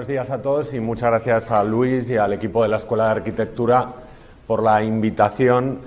Buenos días a todos y muchas gracias a Luis y al equipo de la Escuela de Arquitectura por la invitación.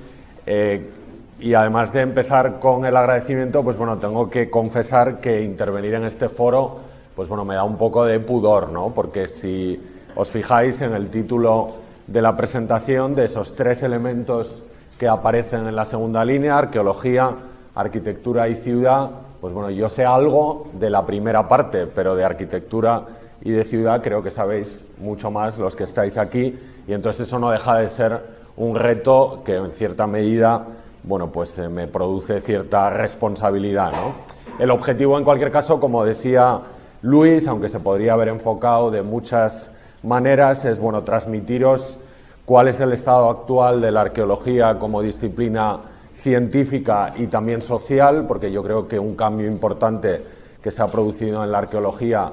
Y además de empezar con el agradecimiento, pues bueno, tengo que confesar que intervenir en este foro, pues bueno, me da un poco de pudor, ¿no? Porque si os fijáis en el título de la presentación, de esos tres elementos que aparecen en la segunda línea, arqueología, arquitectura y ciudad, pues bueno, yo sé algo de la primera parte, pero de arquitectura y de ciudad creo que sabéis mucho más los que estáis aquí, y entonces eso no deja de ser un reto que en cierta medida, bueno, pues me produce cierta responsabilidad, ¿no? El objetivo, en cualquier caso, como decía Luis, aunque se podría haber enfocado de muchas maneras, es, bueno, transmitiros cuál es el estado actual de la arqueología como disciplina científica y también social, porque yo creo que un cambio importante que se ha producido en la arqueología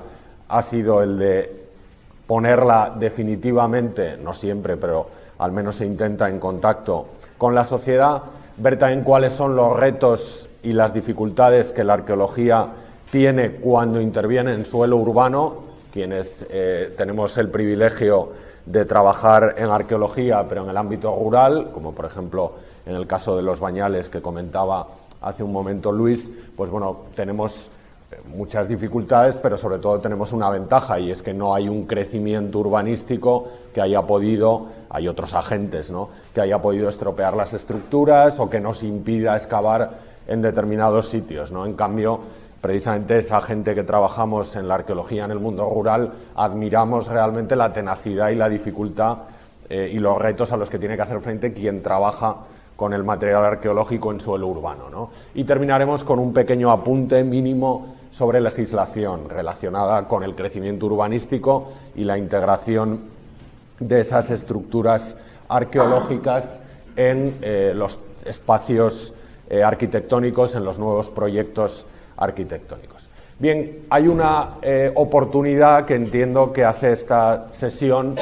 ha sido el de ponerla definitivamente, no siempre, pero al menos se intenta, en contacto con la sociedad, ver también cuáles son los retos y las dificultades que la arqueología tiene cuando interviene en suelo urbano. Quienes tenemos el privilegio de trabajar en arqueología, pero en el ámbito rural, como por ejemplo en el caso de los bañales que comentaba hace un momento Luis, pues bueno, tenemos muchas dificultades, pero sobre todo tenemos una ventaja, y es que no hay un crecimiento urbanístico que haya podido, hay otros agentes, ¿no?, que haya podido estropear las estructuras o que nos impida excavar en determinados sitios, ¿no? En cambio, precisamente esa gente que trabajamos en la arqueología en el mundo rural, admiramos realmente la tenacidad y la dificultad y los retos a los que tiene que hacer frente quien trabaja con el material arqueológico en suelo urbano, ¿no? Y terminaremos con un pequeño apunte mínimo sobre legislación relacionada con el crecimiento urbanístico y la integración de esas estructuras arqueológicas en los espacios arquitectónicos, en los nuevos proyectos arquitectónicos. Bien, hay una oportunidad que entiendo que hace esta sesión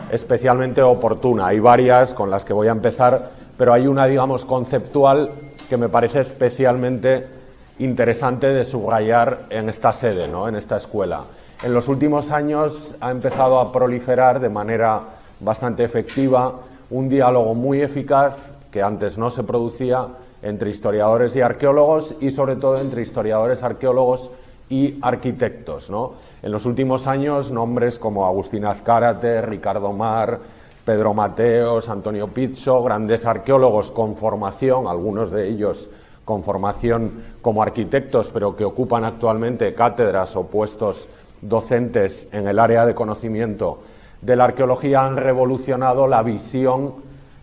especialmente oportuna. Hay varias con las que voy a empezar, pero hay una, digamos, conceptual que me parece especialmente interesante de subrayar en esta sede, ¿no?, en esta escuela. En los últimos años ha empezado a proliferar de manera bastante efectiva un diálogo muy eficaz que antes no se producía entre historiadores y arqueólogos, y sobre todo entre historiadores, arqueólogos y arquitectos, ¿no? En los últimos años, nombres como Agustín Azcárate, Ricardo Mar, Pedro Mateos, Antonio Pizzo, grandes arqueólogos con formación, algunos de ellos con formación como arquitectos, pero que ocupan actualmente cátedras o puestos docentes en el área de conocimiento de la arqueología, han revolucionado la visión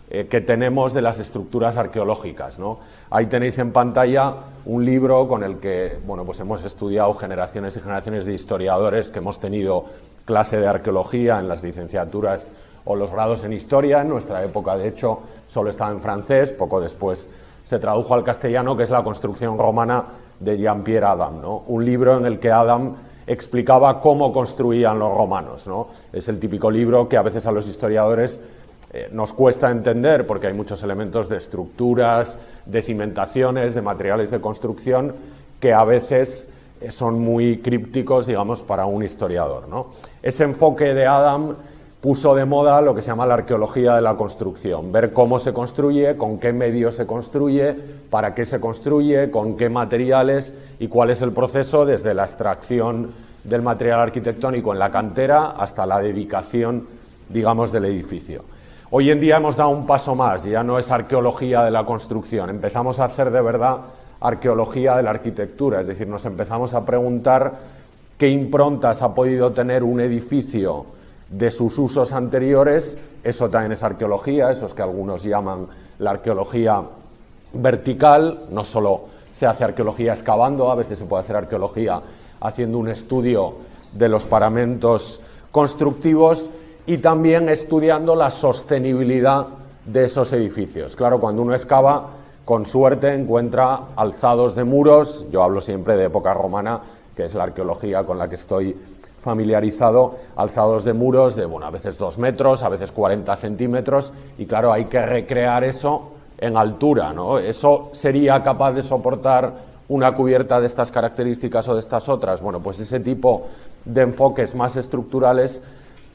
que tenemos de las estructuras arqueológicas, ¿no? Ahí tenéis en pantalla un libro con el que, bueno, pues hemos estudiado generaciones y generaciones de historiadores que hemos tenido clase de arqueología en las licenciaturas o los grados en historia. En nuestra época, de hecho, solo estaba en francés, poco después se tradujo al castellano, que es La construcción romana de Jean-Pierre Adam, ¿no? Un libro en el que Adam explicaba cómo construían los romanos, ¿no? Es el típico libro que a veces a los historiadores nos cuesta entender, porque hay muchos elementos de estructuras, de cimentaciones, de materiales de construcción, que a veces son muy crípticos, digamos, para un historiador, ¿no? Ese enfoque de Adam puso de moda lo que se llama la arqueología de la construcción, ver cómo se construye, con qué medios se construye, para qué se construye, con qué materiales y cuál es el proceso desde la extracción del material arquitectónico en la cantera hasta la dedicación, digamos, del edificio. Hoy en día hemos dado un paso más, ya no es arqueología de la construcción, empezamos a hacer de verdad arqueología de la arquitectura, es decir, nos empezamos a preguntar qué improntas ha podido tener un edificio de sus usos anteriores. Eso también es arqueología, eso es que algunos llaman la arqueología vertical. No solo se hace arqueología excavando, a veces se puede hacer arqueología haciendo un estudio de los paramentos constructivos y también estudiando la sostenibilidad de esos edificios. Claro, cuando uno excava, con suerte encuentra alzados de muros. Yo hablo siempre de época romana, que es la arqueología con la que estoy familiarizado, alzados de muros de, bueno, a veces 2 metros, a veces 40 centímetros, y claro, hay que recrear eso en altura, ¿no? Eso sería capaz de soportar una cubierta de estas características o de estas otras. Bueno, pues ese tipo de enfoques más estructurales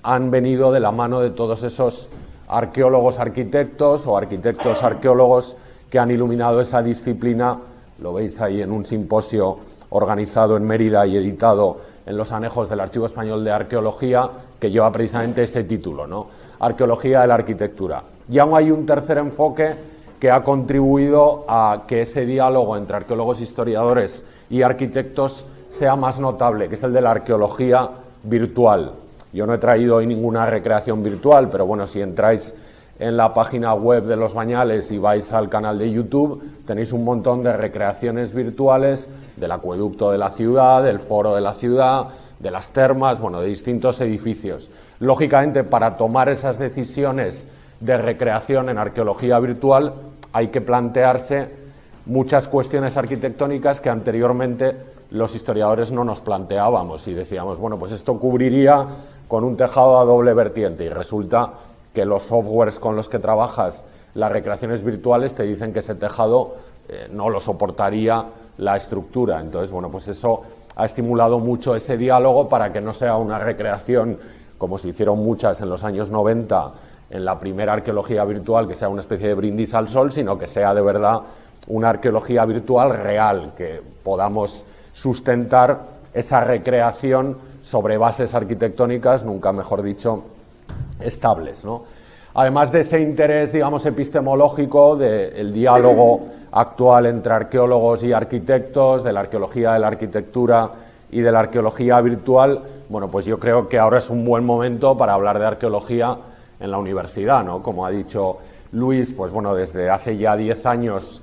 han venido de la mano de todos esos arqueólogos arquitectos o arquitectos arqueólogos que han iluminado esa disciplina. Lo veis ahí en un simposio organizado en Mérida y editado en los anejos del Archivo Español de Arqueología, que lleva precisamente ese título, ¿no? Arqueología de la arquitectura. Y aún hay un tercer enfoque que ha contribuido a que ese diálogo entre arqueólogos, historiadores y arquitectos sea más notable, que es el de la arqueología virtual. Yo no he traído hoy ninguna recreación virtual, pero bueno, si entráis en la página web de Los Bañales y vais al canal de YouTube, tenéis un montón de recreaciones virtuales del acueducto de la ciudad, del foro de la ciudad, de las termas, bueno, de distintos edificios. Lógicamente, para tomar esas decisiones de recreación en arqueología virtual hay que plantearse muchas cuestiones arquitectónicas que anteriormente los historiadores no nos planteábamos y decíamos, bueno, pues esto cubriría con un tejado a doble vertiente, y resulta que los softwares con los que trabajas las recreaciones virtuales te dicen que ese tejado no lo soportaría la estructura. Entonces, bueno, pues eso ha estimulado mucho ese diálogo para que no sea una recreación, como se hicieron muchas en los años 90, en la primera arqueología virtual, que sea una especie de brindis al sol, sino que sea de verdad una arqueología virtual real, que podamos sustentar esa recreación sobre bases arquitectónicas, nunca mejor dicho, estables, ¿no? Además de ese interés, digamos, epistemológico del diálogo actual entre arqueólogos y arquitectos, de la arqueología de la arquitectura y de la arqueología virtual, bueno, pues yo creo que ahora es un buen momento para hablar de arqueología en la universidad, ¿no? Como ha dicho Luis, pues bueno, desde hace ya 10 años,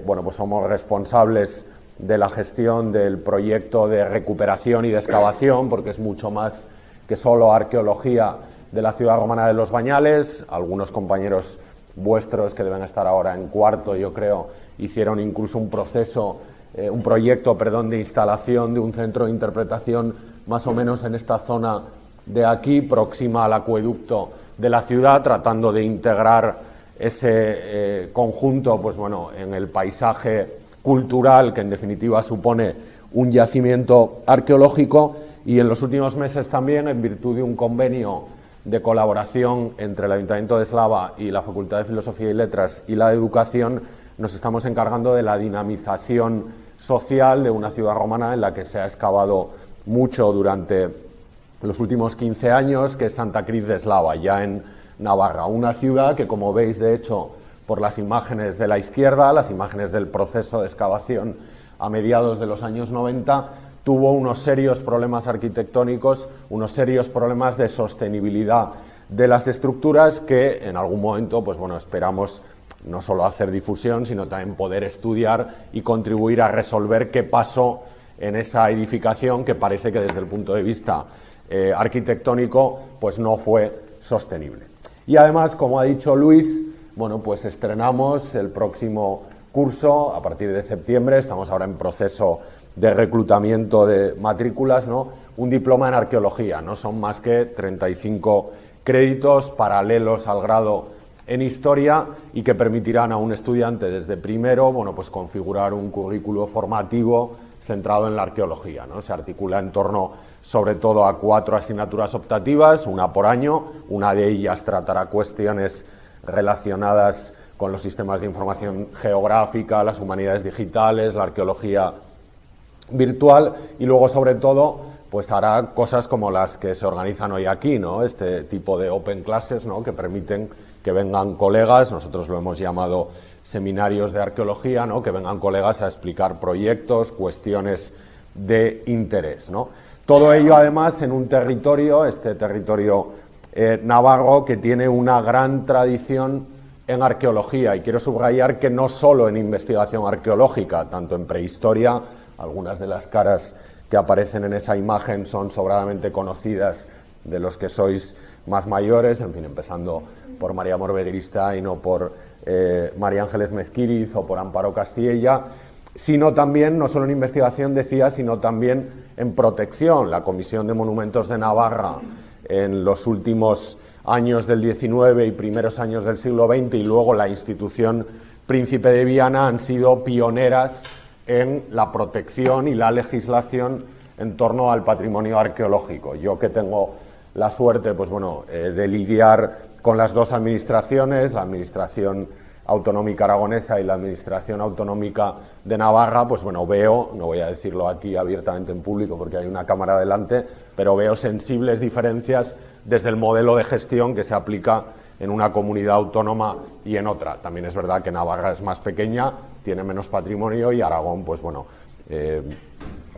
bueno, pues somos responsables de la gestión del proyecto de recuperación y de excavación, porque es mucho más que solo arqueología de la ciudad romana de Los Bañales. Algunos compañeros vuestros que deben estar ahora en cuarto, yo creo, hicieron incluso un proyecto de instalación de un centro de interpretación más o menos en esta zona de aquí, próxima al acueducto de la ciudad, tratando de integrar ese conjunto, pues bueno, en el paisaje cultural que en definitiva supone un yacimiento arqueológico. Y en los últimos meses también, en virtud de un convenio de colaboración entre el Ayuntamiento de Eslava y la Facultad de Filosofía y Letras y la de Educación, nos estamos encargando de la dinamización social de una ciudad romana en la que se ha excavado mucho durante los últimos 15 años, que es Santa Cruz de Eslava, ya en Navarra. Una ciudad que, como veis, de hecho, por las imágenes de la izquierda, las imágenes del proceso de excavación a mediados de los años 90, tuvo unos serios problemas arquitectónicos, unos serios problemas de sostenibilidad de las estructuras que en algún momento, pues bueno, esperamos no solo hacer difusión, sino también poder estudiar y contribuir a resolver qué pasó en esa edificación que parece que desde el punto de vista arquitectónico pues no fue sostenible. Y además, como ha dicho Luis, bueno, pues estrenamos el próximo curso a partir de septiembre. Estamos ahora en proceso de reclutamiento de matrículas, ¿no? Un diploma en arqueología, no son más que 35 créditos paralelos al grado en historia y que permitirán a un estudiante desde primero, bueno, pues configurar un currículo formativo centrado en la arqueología, ¿no? Se articula en torno sobre todo a 4 asignaturas optativas, una por año. Una de ellas tratará cuestiones relacionadas con los sistemas de información geográfica, las humanidades digitales, la arqueología virtual, y luego sobre todo pues hará cosas como las que se organizan hoy aquí, ¿no? Este tipo de open classes, ¿no? Que permiten que vengan colegas, nosotros lo hemos llamado seminarios de arqueología, ¿no? Que vengan colegas a explicar proyectos, cuestiones de interés, ¿no? Todo ello además en un territorio, este territorio navarro, que tiene una gran tradición en arqueología, y quiero subrayar que no solo en investigación arqueológica, tanto en prehistoria. Algunas de las caras que aparecen en esa imagen son sobradamente conocidas de los que sois más mayores, en fin, empezando por María Morbegiristain o por María Ángeles Mezquiriz o por Amparo Castilla, sino también, no solo en investigación decía, sino también en protección. La Comisión de Monumentos de Navarra en los últimos años del XIX y primeros años del siglo XX, y luego la institución Príncipe de Viana, han sido pioneras en la protección y la legislación en torno al patrimonio arqueológico. Yo que tengo la suerte, pues bueno, de lidiar con las dos administraciones, la Administración Autonómica Aragonesa y la Administración Autonómica de Navarra, pues bueno, veo, no voy a decirlo aquí abiertamente en público porque hay una cámara delante, pero veo sensibles diferencias desde el modelo de gestión que se aplica en una comunidad autónoma y en otra. También es verdad que Navarra es más pequeña, tiene menos patrimonio y Aragón, pues bueno,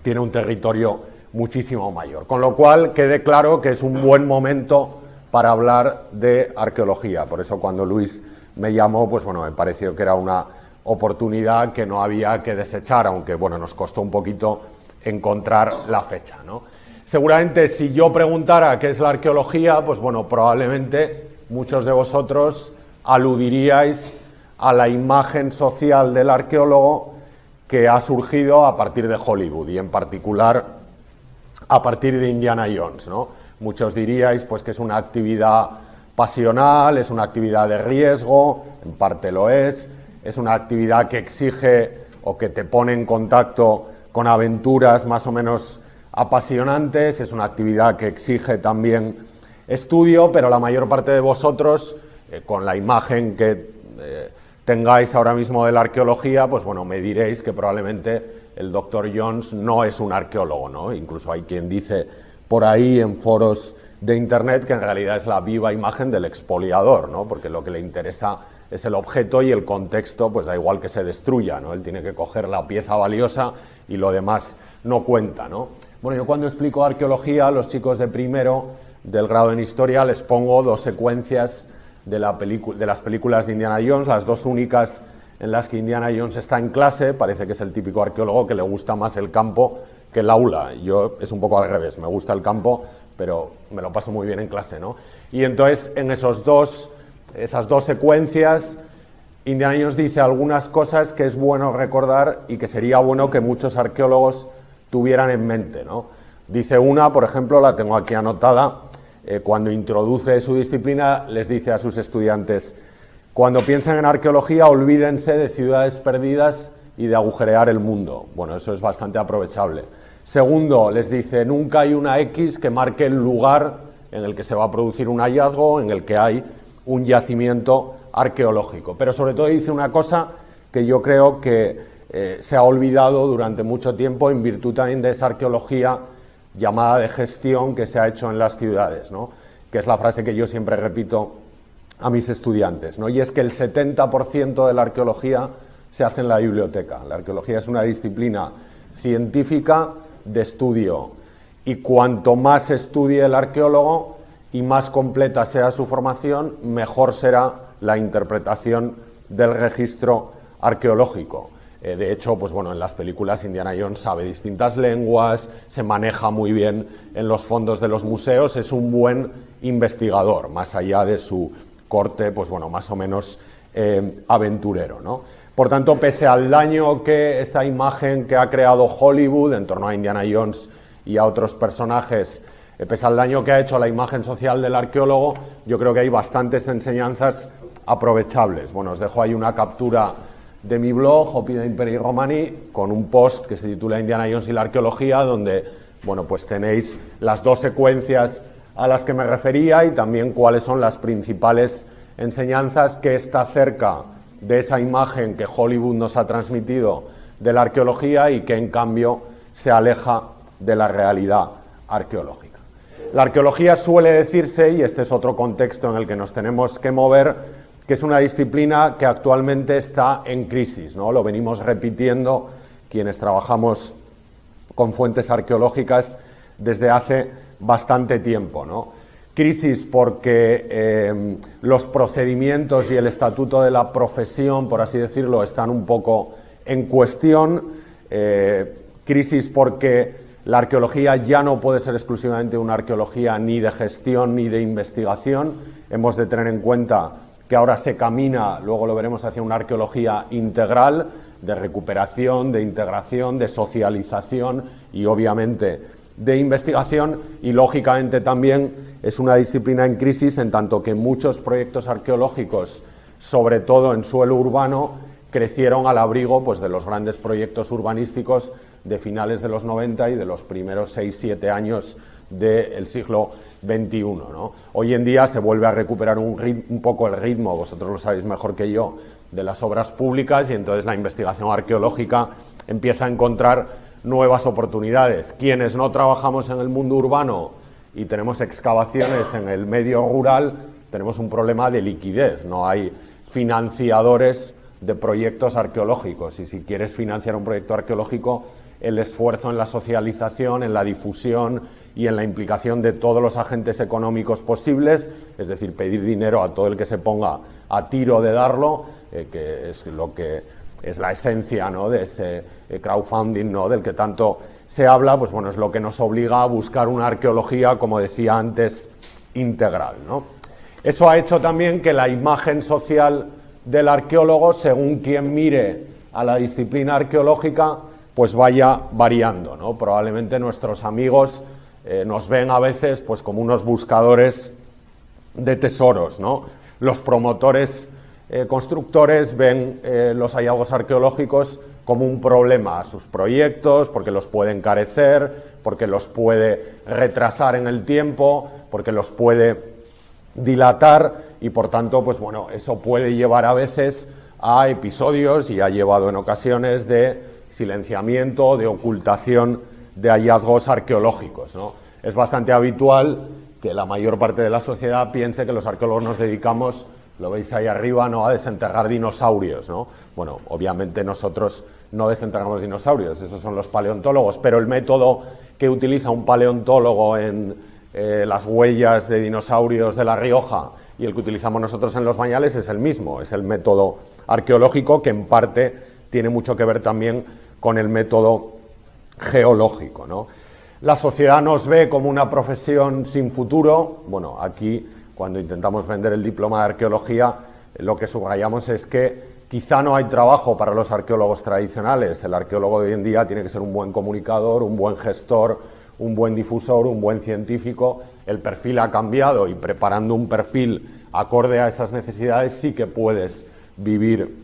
tiene un territorio muchísimo mayor. Con lo cual, quede claro que es un buen momento para hablar de arqueología. Por eso cuando Luis me llamó, pues bueno, me pareció que era una oportunidad que no había que desechar, aunque bueno, nos costó un poquito encontrar la fecha, ¿no? Seguramente si yo preguntara qué es la arqueología, pues bueno, probablemente muchos de vosotros aludiríais a la imagen social del arqueólogo que ha surgido a partir de Hollywood y en particular a partir de Indiana Jones, ¿no? Muchos diríais pues que es una actividad pasional, es una actividad de riesgo, en parte lo es una actividad que exige o que te pone en contacto con aventuras más o menos apasionantes, es una actividad que exige también estudio, pero la mayor parte de vosotros, con la imagen que tengáis ahora mismo de la arqueología, pues bueno, me diréis que probablemente el Dr. Jones no es un arqueólogo, ¿no? Incluso hay quien dice por ahí en foros de internet que en realidad es la viva imagen del expoliador, ¿no? Porque lo que le interesa es el objeto y el contexto, pues da igual que se destruya, ¿no? Él tiene que coger la pieza valiosa y lo demás no cuenta, ¿no? Bueno, yo cuando explico arqueología a los chicos de primero del grado en Historia les pongo dos secuencias de las películas de Indiana Jones, las dos únicas en las que Indiana Jones está en clase. Parece que es el típico arqueólogo que le gusta más el campo que el aula. Yo es un poco al revés, me gusta el campo, pero me lo paso muy bien en clase, ¿no? Y entonces en esas dos secuencias Indiana Jones dice algunas cosas que es bueno recordar y que sería bueno que muchos arqueólogos tuvieran en mente, ¿no? Dice una, por ejemplo, la tengo aquí anotada, cuando introduce su disciplina les dice a sus estudiantes: cuando piensen en arqueología olvídense de ciudades perdidas y de agujerear el mundo. Bueno, eso es bastante aprovechable. Segundo, les dice: nunca hay una X que marque el lugar en el que se va a producir un hallazgo, en el que hay un yacimiento arqueológico. Pero sobre todo dice una cosa que yo creo que se ha olvidado durante mucho tiempo en virtud también de esa arqueología llamada de gestión que se ha hecho en las ciudades, ¿no? Que es la frase que yo siempre repito a mis estudiantes, ¿no? Y es que el 70% de la arqueología se hace en la biblioteca. La arqueología es una disciplina científica de estudio y cuanto más estudie el arqueólogo y más completa sea su formación, mejor será la interpretación del registro arqueológico. De hecho, pues bueno, en las películas Indiana Jones sabe distintas lenguas, se maneja muy bien en los fondos de los museos, es un buen investigador, más allá de su corte, pues bueno, más o menos aventurero, ¿no? Por tanto, pese al daño que esta imagen que ha creado Hollywood en torno a Indiana Jones y a otros personajes, pese al daño que ha hecho a la imagen social del arqueólogo, yo creo que hay bastantes enseñanzas aprovechables. Bueno, os dejo ahí una captura de mi blog, Oppida Imperii Romani, con un post que se titula Indiana Jones y la arqueología, donde, bueno, pues tenéis las dos secuencias a las que me refería y también cuáles son las principales enseñanzas que está cerca de esa imagen que Hollywood nos ha transmitido de la arqueología y que en cambio se aleja de la realidad arqueológica. La arqueología suele decirse, y este es otro contexto en el que nos tenemos que mover, que es una disciplina que actualmente está en crisis, ¿no? Lo venimos repitiendo quienes trabajamos con fuentes arqueológicas desde hace bastante tiempo, ¿no? Crisis porque los procedimientos y el estatuto de la profesión, por así decirlo, están un poco en cuestión. Crisis porque la arqueología ya no puede ser exclusivamente una arqueología ni de gestión ni de investigación. Hemos de tener en cuenta que ahora se camina, luego lo veremos, hacia una arqueología integral, de recuperación, de integración, de socialización y obviamente de investigación, y lógicamente también es una disciplina en crisis en tanto que muchos proyectos arqueológicos, sobre todo en suelo urbano, crecieron al abrigo pues, de los grandes proyectos urbanísticos de finales de los 90 y de los primeros 6-7 años del siglo XXI, ¿no? Hoy en día se vuelve a recuperar un poco el ritmo, vosotros lo sabéis mejor que yo, de las obras públicas, y entonces la investigación arqueológica empieza a encontrar nuevas oportunidades. Quienes no trabajamos en el mundo urbano y tenemos excavaciones en el medio rural, tenemos un problema de liquidez, no hay financiadores de proyectos arqueológicos, y si quieres financiar un proyecto arqueológico, el esfuerzo en la socialización, en la difusión y en la implicación de todos los agentes económicos posibles, es decir, pedir dinero a todo el que se ponga a tiro de darlo, que es lo que es la esencia, ¿no?, de ese crowdfunding, ¿no?, del que tanto se habla, pues bueno, es lo que nos obliga a buscar una arqueología, como decía antes, integral, ¿no? Eso ha hecho también que la imagen social del arqueólogo, según quien mire a la disciplina arqueológica, pues vaya variando, ¿no? Probablemente nuestros amigos nos ven a veces pues como unos buscadores de tesoros, ¿no? Los promotores constructores ven los hallazgos arqueológicos como un problema a sus proyectos, porque los puede encarecer, porque los puede retrasar en el tiempo, porque los puede dilatar, y por tanto, pues bueno, eso puede llevar a veces a episodios, y ha llevado en ocasiones, de silenciamiento, de ocultación de hallazgos arqueológicos, ¿no? Es bastante habitual que la mayor parte de la sociedad piense que los arqueólogos nos dedicamos, lo veis ahí arriba, ¿no?, a desenterrar dinosaurios, ¿no? Bueno, obviamente nosotros no desenterramos dinosaurios, esos son los paleontólogos, pero el método que utiliza un paleontólogo en las huellas de dinosaurios de La Rioja y el que utilizamos nosotros en los bañales es el mismo, es el método arqueológico, que en parte tiene mucho que ver también con el método geológico, ¿no? La sociedad nos ve como una profesión sin futuro. Bueno, aquí, cuando intentamos vender el diploma de arqueología, lo que subrayamos es que quizá no hay trabajo para los arqueólogos tradicionales. El arqueólogo de hoy en día tiene que ser un buen comunicador, un buen gestor, un buen difusor, un buen científico. El perfil ha cambiado, y preparando un perfil acorde a esas necesidades sí que puedes vivir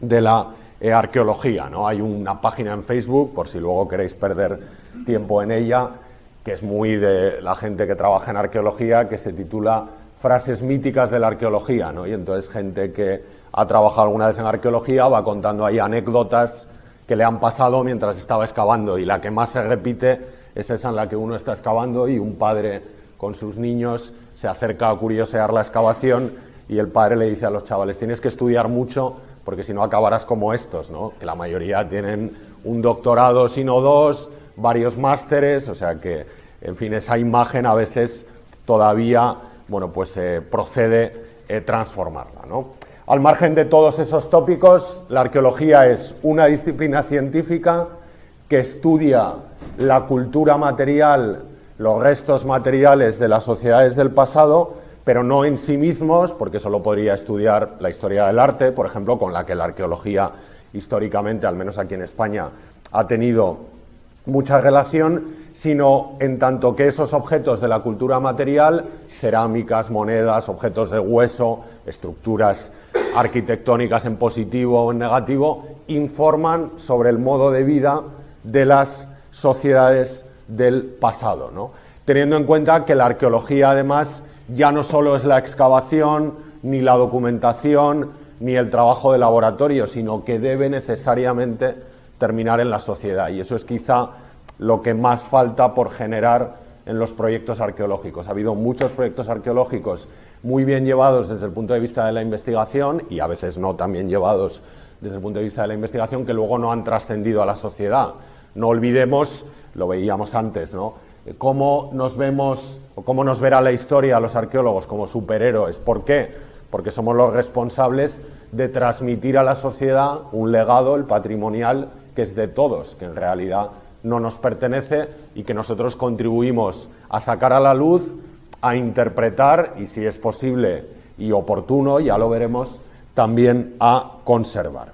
de la arqueología, ¿no? Hay una página en Facebook, por si luego queréis perder tiempo en ella, que es muy de la gente que trabaja en arqueología, que se titula Frases míticas de la arqueología, ¿no? Y entonces gente que ha trabajado alguna vez en arqueología va contando ahí anécdotas que le han pasado mientras estaba excavando, y la que más se repite es esa en la que uno está excavando y un padre con sus niños se acerca a curiosear la excavación, y el padre le dice a los chavales: tienes que estudiar mucho porque si no acabarás como estos, ¿no? Que la mayoría tienen un doctorado, si no dos, varios másteres, o sea que, en fin, esa imagen a veces todavía, bueno, pues procede transformarla, ¿no? Al margen de todos esos tópicos, la arqueología es una disciplina científica que estudia la cultura material, los restos materiales de las sociedades del pasado, pero no en sí mismos, porque solo podría estudiar la historia del arte, por ejemplo, con la que la arqueología históricamente, al menos aquí en España, ha tenido mucha relación, sino en tanto que esos objetos de la cultura material, cerámicas, monedas, objetos de hueso, estructuras arquitectónicas en positivo o en negativo, informan sobre el modo de vida de las sociedades del pasado, ¿no? Teniendo en cuenta que la arqueología, además, ya no solo es la excavación, ni la documentación, ni el trabajo de laboratorio, sino que debe necesariamente terminar en la sociedad, y eso es quizá lo que más falta por generar en los proyectos arqueológicos. Ha habido muchos proyectos arqueológicos muy bien llevados desde el punto de vista de la investigación, y a veces no tan bien llevados desde el punto de vista de la investigación, que luego no han trascendido a la sociedad. No olvidemos, lo veíamos antes, ¿no?, cómo nos vemos, o cómo nos verá la historia a los arqueólogos como superhéroes. ¿Por qué? Porque somos los responsables de transmitir a la sociedad un legado, el patrimonial, que es de todos, que en realidad no nos pertenece, y que nosotros contribuimos a sacar a la luz, a interpretar y, si es posible y oportuno, ya lo veremos, también a conservar.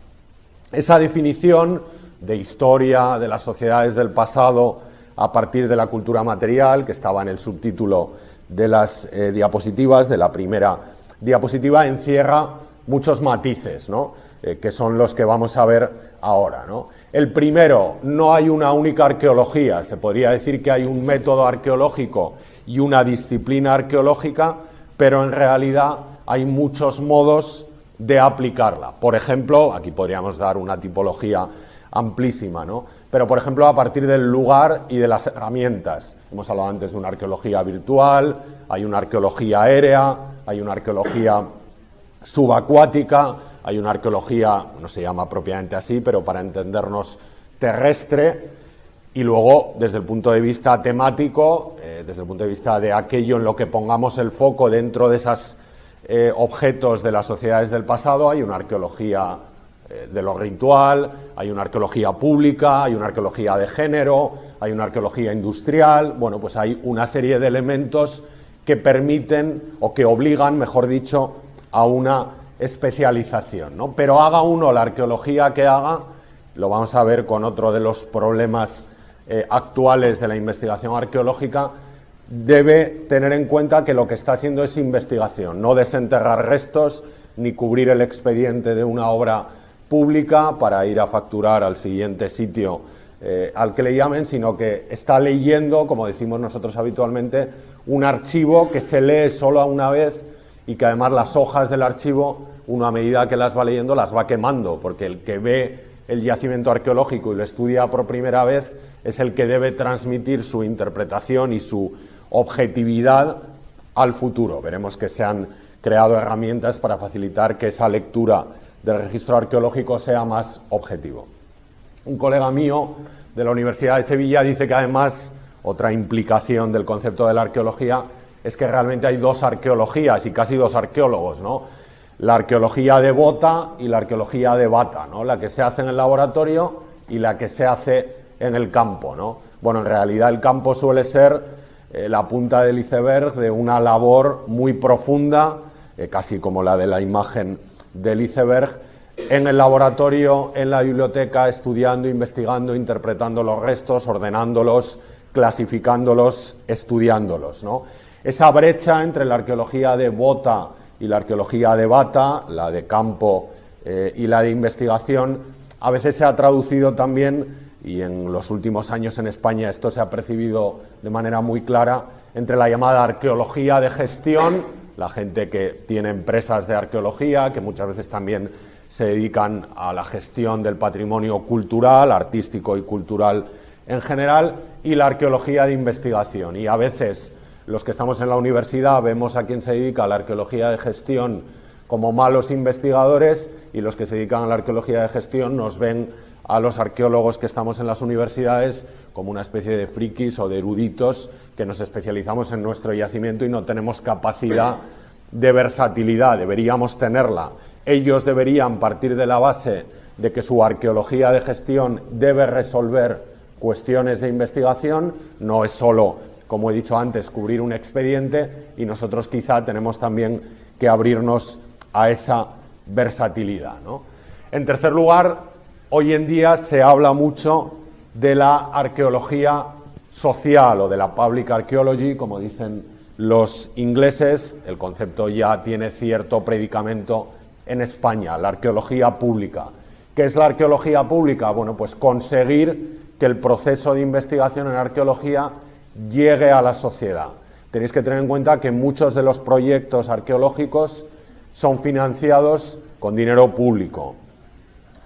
Esa definición de historia de las sociedades del pasado a partir de la cultura material, que estaba en el subtítulo de las diapositivas, de la primera diapositiva, encierra muchos matices, ¿no? Que son los que vamos a ver ahora, ¿no? El primero, no hay una única arqueología, se podría decir que hay un método arqueológico y una disciplina arqueológica, pero en realidad hay muchos modos de aplicarla. Por ejemplo, aquí podríamos dar una tipología amplísima, ¿no? Pero, por ejemplo, a partir del lugar y de las herramientas. Hemos hablado antes de una arqueología virtual, hay una arqueología aérea, hay una arqueología subacuática, hay una arqueología, no se llama propiamente así, pero para entendernos, terrestre, y luego, desde el punto de vista temático, desde el punto de vista de aquello en lo que pongamos el foco dentro de esos objetos de las sociedades del pasado, hay una arqueología de lo ritual, hay una arqueología pública, hay una arqueología de género, hay una arqueología industrial. Bueno, pues hay una serie de elementos que permiten, o que obligan, mejor dicho, a una especialización, ¿no? Pero haga uno la arqueología que haga, lo vamos a ver con otro de los problemas actuales de la investigación arqueológica, debe tener en cuenta que lo que está haciendo es investigación, no desenterrar restos ni cubrir el expediente de una obra pública para ir a facturar al siguiente sitio al que le llamen, sino que está leyendo, como decimos nosotros habitualmente, un archivo que se lee solo una vez y que además las hojas del archivo, uno a medida que las va leyendo, las va quemando, porque el que ve el yacimiento arqueológico y lo estudia por primera vez es el que debe transmitir su interpretación y su objetividad al futuro. Veremos que se han creado herramientas para facilitar que esa lectura del registro arqueológico sea más objetivo. Un colega mío de la Universidad de Sevilla dice que además otra implicación del concepto de la arqueología es que realmente hay dos arqueologías y casi dos arqueólogos, ¿no? La arqueología de bota y la arqueología de bata, ¿no? La que se hace en el laboratorio y la que se hace en el campo, ¿no? Bueno, en realidad el campo suele ser la punta del iceberg de una labor muy profunda, casi como la de la imagen del iceberg, en el laboratorio, en la biblioteca, estudiando, investigando, interpretando los restos, ordenándolos, clasificándolos, estudiándolos, ¿no? Esa brecha entre la arqueología de bota y la arqueología de bata, la de campo y la de investigación, a veces se ha traducido también, y en los últimos años en España esto se ha percibido de manera muy clara, entre la llamada arqueología de gestión, la gente que tiene empresas de arqueología, que muchas veces también se dedican a la gestión del patrimonio cultural, artístico y cultural en general, y la arqueología de investigación. Y a veces los que estamos en la universidad vemos a quien se dedica a la arqueología de gestión como malos investigadores, y los que se dedican a la arqueología de gestión nos ven a los arqueólogos que estamos en las universidades como una especie de frikis o de eruditos que nos especializamos en nuestro yacimiento y no tenemos capacidad de versatilidad. Deberíamos tenerla. Ellos deberían partir de la base de que su arqueología de gestión debe resolver cuestiones de investigación, no es solo, como he dicho antes, cubrir un expediente, y nosotros quizá tenemos también que abrirnos a esa versatilidad, ¿no? En tercer lugar, hoy en día se habla mucho de la arqueología social o de la public archaeology, como dicen los ingleses. El concepto ya tiene cierto predicamento en España, la arqueología pública. ¿Qué es la arqueología pública? Bueno, pues conseguir que el proceso de investigación en arqueología llegue a la sociedad. Tenéis que tener en cuenta que muchos de los proyectos arqueológicos son financiados con dinero público.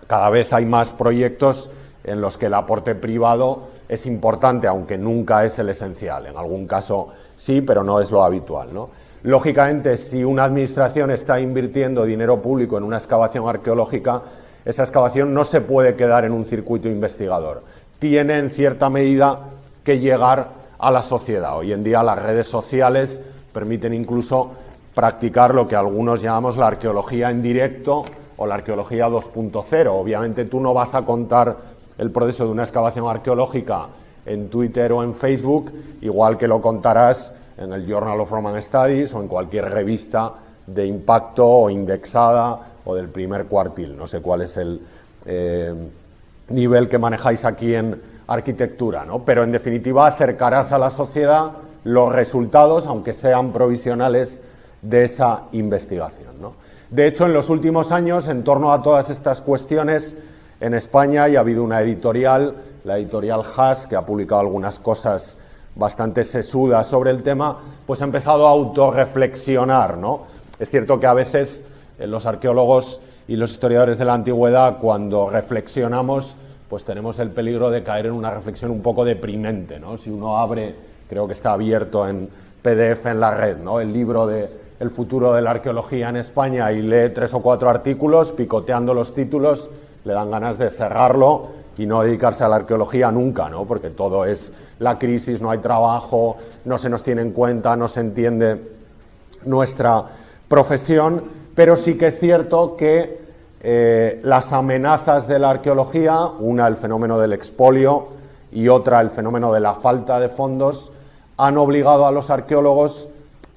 Cada vez hay más proyectos en los que el aporte privado es importante, aunque nunca es el esencial. En algún caso sí, pero no es lo habitual, ¿no? Lógicamente, si una administración está invirtiendo dinero público en una excavación arqueológica, esa excavación no se puede quedar en un circuito investigador. Tiene, en cierta medida, que llegar a la sociedad. Hoy en día las redes sociales permiten incluso practicar lo que algunos llamamos la arqueología en directo o la arqueología 2.0. Obviamente tú no vas a contar el proceso de una excavación arqueológica en Twitter o en Facebook, igual que lo contarás en el Journal of Roman Studies o en cualquier revista de impacto o indexada o del primer cuartil. No sé cuál es el nivel que manejáis aquí en arquitectura, ¿no? Pero en definitiva acercarás a la sociedad los resultados, aunque sean provisionales, de esa investigación, ¿no? De hecho, en los últimos años, en torno a todas estas cuestiones, en España ya ha habido una editorial, la editorial Haas, que ha publicado algunas cosas bastante sesudas sobre el tema, pues ha empezado a autorreflexionar, ¿no? Es cierto que a veces los arqueólogos y los historiadores de la antigüedad, cuando reflexionamos, pues tenemos el peligro de caer en una reflexión un poco deprimente, ¿no? Si uno abre, creo que está abierto en PDF en la red, ¿no?, el libro de El futuro de la arqueología en España, y lee 3 o 4 artículos, picoteando los títulos, le dan ganas de cerrarlo y no dedicarse a la arqueología nunca, ¿no? Porque todo es la crisis, no hay trabajo, no se nos tiene en cuenta, no se entiende nuestra profesión, pero sí que es cierto que las amenazas de la arqueología, una el fenómeno del expolio y otra el fenómeno de la falta de fondos, han obligado a los arqueólogos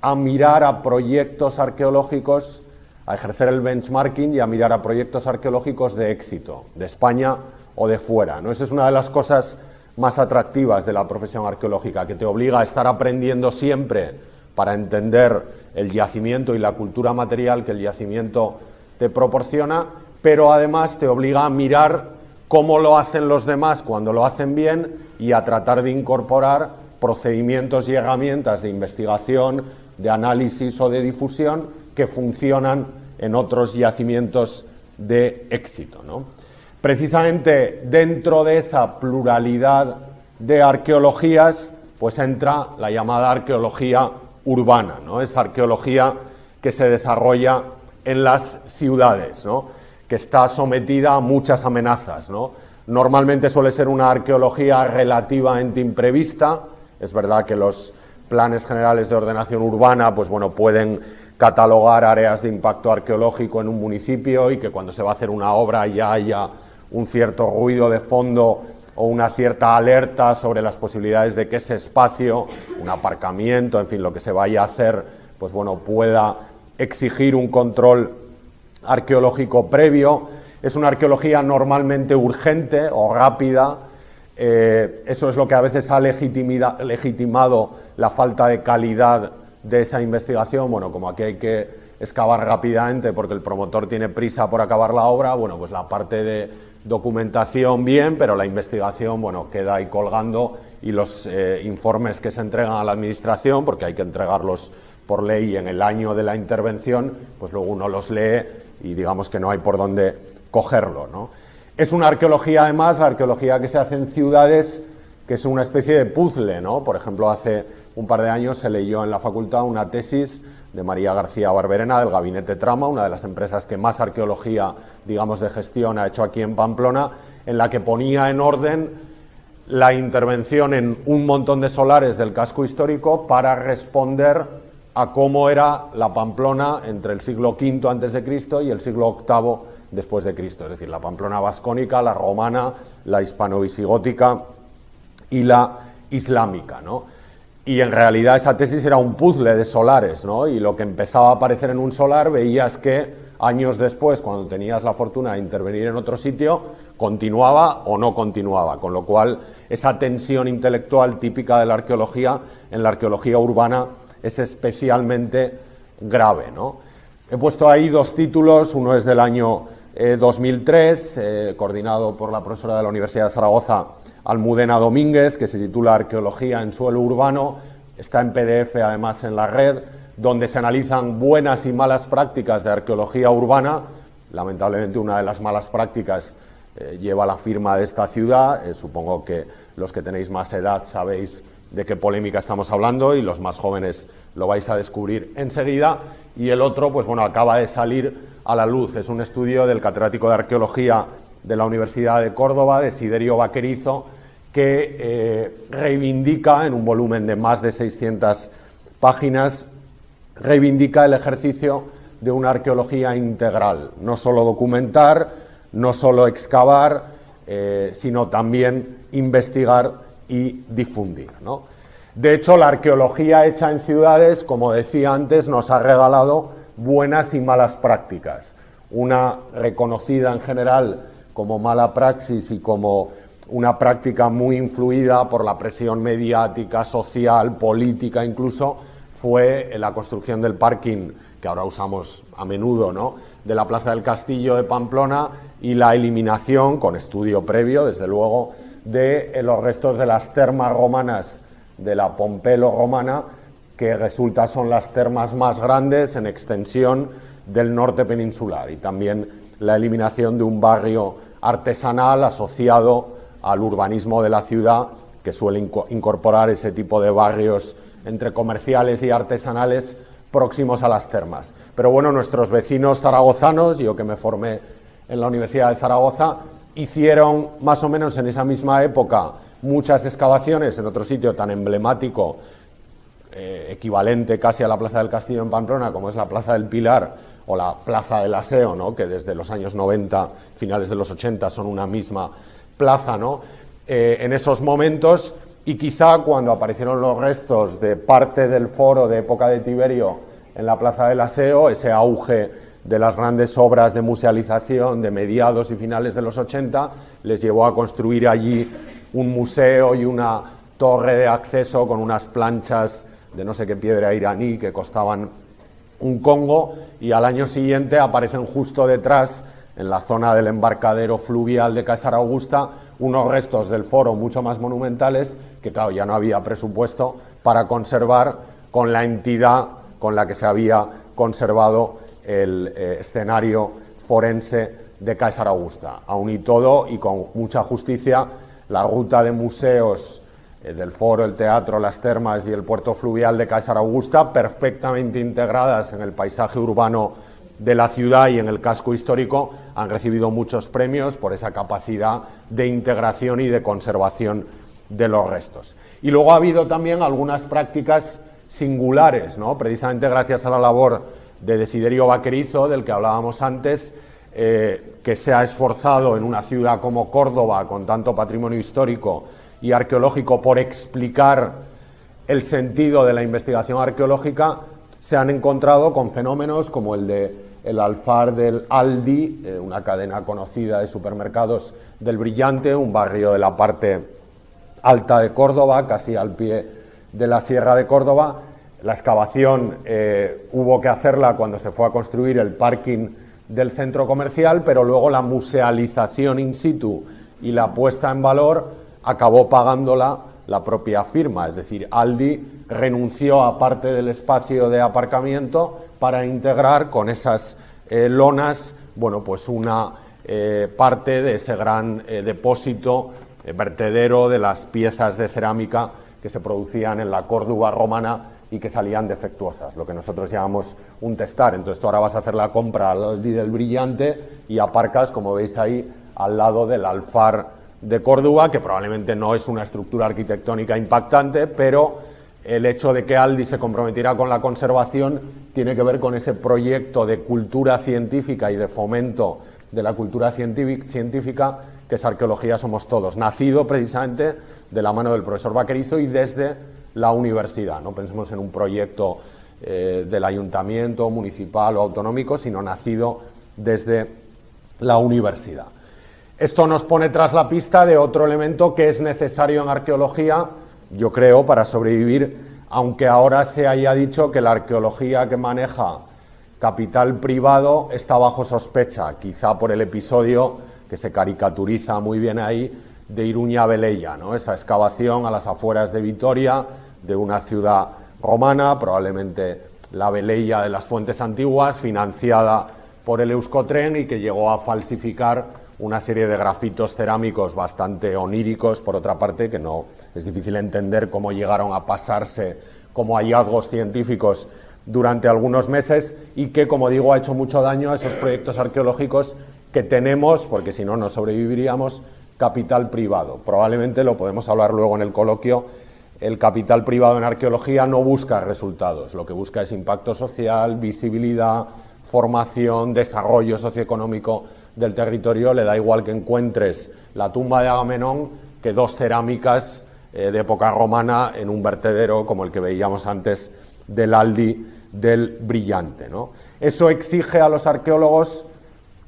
a mirar a proyectos arqueológicos, a ejercer el benchmarking y a mirar a proyectos arqueológicos de éxito, de España o de fuera, ¿no? Esa es una de las cosas más atractivas de la profesión arqueológica, que te obliga a estar aprendiendo siempre para entender el yacimiento y la cultura material que el yacimiento te proporciona, pero además te obliga a mirar cómo lo hacen los demás cuando lo hacen bien y a tratar de incorporar procedimientos y herramientas de investigación, de análisis o de difusión que funcionan en otros yacimientos de éxito, ¿no? Precisamente dentro de esa pluralidad de arqueologías, pues entra la llamada arqueología urbana, ¿no? Esa arqueología que se desarrolla en las ciudades, ¿no?, que está sometida a muchas amenazas, ¿no? Normalmente suele ser una arqueología relativamente imprevista. Es verdad que los planes generales de ordenación urbana, pues bueno, pueden catalogar áreas de impacto arqueológico en un municipio y que cuando se va a hacer una obra ya haya un cierto ruido de fondo o una cierta alerta sobre las posibilidades de que ese espacio, un aparcamiento, en fin, lo que se vaya a hacer, pues bueno, pueda exigir un control arqueológico previo. Es una arqueología normalmente urgente o rápida. Eso es lo que a veces ha legitimado la falta de calidad de esa investigación. Bueno, como aquí hay que excavar rápidamente porque el promotor tiene prisa por acabar la obra, bueno, pues la parte de documentación bien, pero la investigación, bueno, queda ahí colgando, y los informes que se entregan a la administración, porque hay que entregarlos por ley en el año de la intervención, pues luego uno los lee y digamos que no hay por dónde cogerlo, ¿no? Es una arqueología, además, la arqueología que se hace en ciudades, que es una especie de puzzle, ¿no? Por ejemplo, hace un par de años se leyó en la facultad una tesis de María García Barberena, del Gabinete Trama, una de las empresas que más arqueología, digamos, de gestión ha hecho aquí en Pamplona, en la que ponía en orden la intervención en un montón de solares del casco histórico para responder a cómo era la Pamplona entre el siglo V a.C. y el siglo VIII después de Cristo, es decir, la Pamplona vascónica, la romana, la hispano-visigótica y la islámica, ¿no? Y en realidad esa tesis era un puzzle de solares, ¿no? Y lo que empezaba a aparecer en un solar, veías que años después, cuando tenías la fortuna de intervenir en otro sitio, continuaba o no continuaba, con lo cual esa tensión intelectual típica de la arqueología, en la arqueología urbana, es especialmente grave, ¿no? He puesto ahí 2 títulos, uno es del año 2003, coordinado por la profesora de la Universidad de Zaragoza, Almudena Domínguez, que se titula Arqueología en suelo urbano. Está en PDF además en la red, donde se analizan buenas y malas prácticas de arqueología urbana. Lamentablemente una de las malas prácticas lleva la firma de esta ciudad. Supongo que los que tenéis más edad sabéis de qué polémica estamos hablando y los más jóvenes lo vais a descubrir enseguida. Y el otro, pues bueno, acaba de salir a la luz. Es un estudio del catedrático de Arqueología de la Universidad de Córdoba, Desiderio Vaquerizo, que reivindica, en un volumen de más de 600 páginas, reivindica el ejercicio de una arqueología integral, no solo documentar, no solo excavar, sino también investigar y difundir, ¿no? De hecho, la arqueología hecha en ciudades, como decía antes, nos ha regalado buenas y malas prácticas. Una reconocida en general como mala praxis y como una práctica muy influida por la presión mediática, social, política incluso, fue la construcción del parking, que ahora usamos a menudo, ¿no?, de la Plaza del Castillo de Pamplona, y la eliminación, con estudio previo, desde luego, de los restos de las termas romanas de la Pompelo romana, que resulta son las termas más grandes en extensión del norte peninsular, y también la eliminación de un barrio artesanal asociado al urbanismo de la ciudad, que suele incorporar ese tipo de barrios entre comerciales y artesanales próximos a las termas. Pero bueno, nuestros vecinos zaragozanos, yo que me formé en la Universidad de Zaragoza, hicieron más o menos en esa misma época muchas excavaciones en otro sitio tan emblemático, equivalente casi a la Plaza del Castillo en Pamplona, como es la Plaza del Pilar o la Plaza del Aseo, ¿no?, que desde los años 90, finales de los 80, son una misma plaza, ¿no?, en esos momentos. Y quizá cuando aparecieron los restos de parte del foro de época de Tiberio en la Plaza del Aseo, ese auge de las grandes obras de musealización de mediados y finales de los 80, les llevó a construir allí un museo y una torre de acceso con unas planchas de no sé qué piedra iraní que costaban un congo, y al año siguiente aparecen justo detrás, en la zona del embarcadero fluvial de Caesar Augusta, unos restos del foro mucho más monumentales que, claro, ya no había presupuesto para conservar con la entidad con la que se había conservado el escenario forense de Caesar Augusta. Aun y todo, y con mucha justicia, la ruta de museos del foro, el teatro, las termas y el puerto fluvial de Caesar Augusta, perfectamente integradas en el paisaje urbano de la ciudad y en el casco histórico, han recibido muchos premios por esa capacidad de integración y de conservación de los restos. Y luego ha habido también algunas prácticas singulares, ¿no?, precisamente gracias a la labor de Desiderio Vaquerizo, del que hablábamos antes, que se ha esforzado en una ciudad como Córdoba, con tanto patrimonio histórico y arqueológico, por explicar el sentido de la investigación arqueológica. Se han encontrado con fenómenos como el de el alfar del Aldi, una cadena conocida de supermercados del Brillante, un barrio de la parte alta de Córdoba, casi al pie de la Sierra de Córdoba. La excavación hubo que hacerla cuando se fue a construir el parking del centro comercial, pero luego la musealización in situ y la puesta en valor acabó pagándola la propia firma, es decir, Aldi renunció a parte del espacio de aparcamiento para integrar con esas lonas, bueno, pues una parte de ese gran depósito, vertedero de las piezas de cerámica que se producían en la Córdoba romana y que salían defectuosas, lo que nosotros llamamos un testar. Entonces tú ahora vas a hacer la compra al Aldi del Brillante y aparcas, como veis ahí, al lado del alfar de Córdoba, que probablemente no es una estructura arquitectónica impactante, pero el hecho de que Aldi se comprometiera con la conservación tiene que ver con ese proyecto de cultura científica y de fomento de la cultura científica que es Arqueología Somos Todos, nacido precisamente de la mano del profesor Vaquerizo y desde la universidad. No pensemos en un proyecto del ayuntamiento municipal o autonómico, sino nacido desde la universidad. Esto nos pone tras la pista de otro elemento que es necesario en arqueología, yo creo, para sobrevivir, aunque ahora se haya dicho que la arqueología que maneja capital privado está bajo sospecha, quizá por el episodio que se caricaturiza muy bien ahí de Iruña-Velella, ¿no?, esa excavación a las afueras de Vitoria, de una ciudad romana, probablemente la Velella de las fuentes antiguas, financiada por el Euskotren y que llegó a falsificar una serie de grafitos cerámicos bastante oníricos, por otra parte, que no es difícil entender cómo llegaron a pasarse como hallazgos científicos durante algunos meses y que, como digo, ha hecho mucho daño a esos proyectos arqueológicos que tenemos, porque si no, no sobreviviríamos, capital privado. Probablemente, lo podemos hablar luego en el coloquio, el capital privado en arqueología no busca resultados, lo que busca es impacto social, visibilidad, formación, desarrollo socioeconómico del territorio. Le da igual que encuentres la tumba de Agamenón que dos cerámicas de época romana en un vertedero como el que veíamos antes del Aldi del Brillante, ¿no? Eso exige a los arqueólogos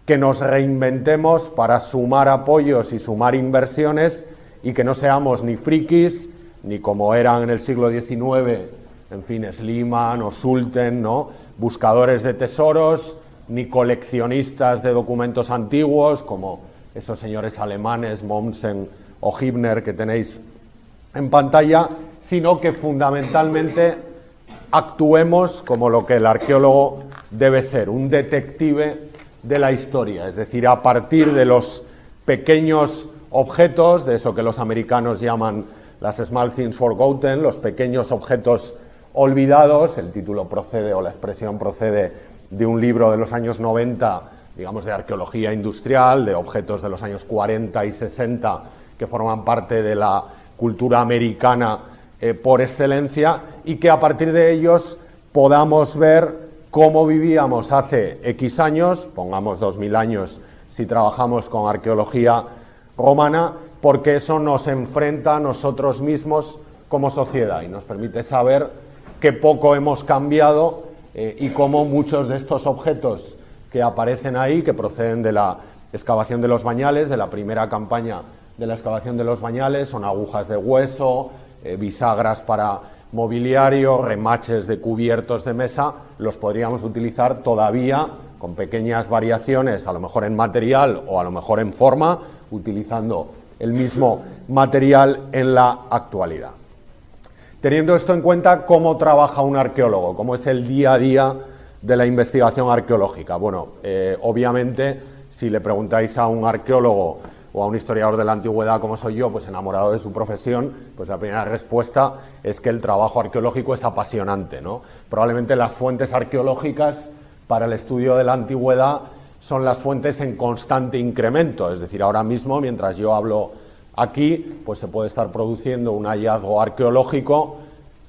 que nos reinventemos para sumar apoyos y sumar inversiones y que no seamos ni frikis, ni como eran en el siglo XIX en fin, Schliemann o Schulten, ¿no? Buscadores de tesoros, ni coleccionistas de documentos antiguos, como esos señores alemanes, Mommsen o Hübner, que tenéis en pantalla, sino que fundamentalmente actuemos como lo que el arqueólogo debe ser, un detective de la historia, es decir, a partir de los pequeños objetos, de eso que los americanos llaman las small things forgotten, los pequeños objetos olvidados. El título procede, o la expresión procede de un libro de los años 90, digamos de arqueología industrial, de objetos de los años 40 y 60 que forman parte de la cultura americana por excelencia, y que a partir de ellos podamos ver cómo vivíamos hace X años, pongamos 2000 años si trabajamos con arqueología romana, porque eso nos enfrenta a nosotros mismos como sociedad y nos permite saber qué poco hemos cambiado y cómo muchos de estos objetos que aparecen ahí, que proceden de la excavación de los Bañales, de la primera campaña de la excavación de los Bañales, son agujas de hueso, bisagras para mobiliario, remaches de cubiertos de mesa, los podríamos utilizar todavía con pequeñas variaciones, a lo mejor en material o a lo mejor en forma, utilizando el mismo material en la actualidad. Teniendo esto en cuenta, ¿cómo trabaja un arqueólogo? ¿Cómo es el día a día de la investigación arqueológica? Bueno, obviamente, si le preguntáis a un arqueólogo o a un historiador de la antigüedad como soy yo, pues enamorado de su profesión, pues la primera respuesta es que el trabajo arqueológico es apasionante, ¿no? Probablemente las fuentes arqueológicas para el estudio de la antigüedad son las fuentes en constante incremento, es decir, ahora mismo, mientras yo hablo aquí, pues se puede estar produciendo un hallazgo arqueológico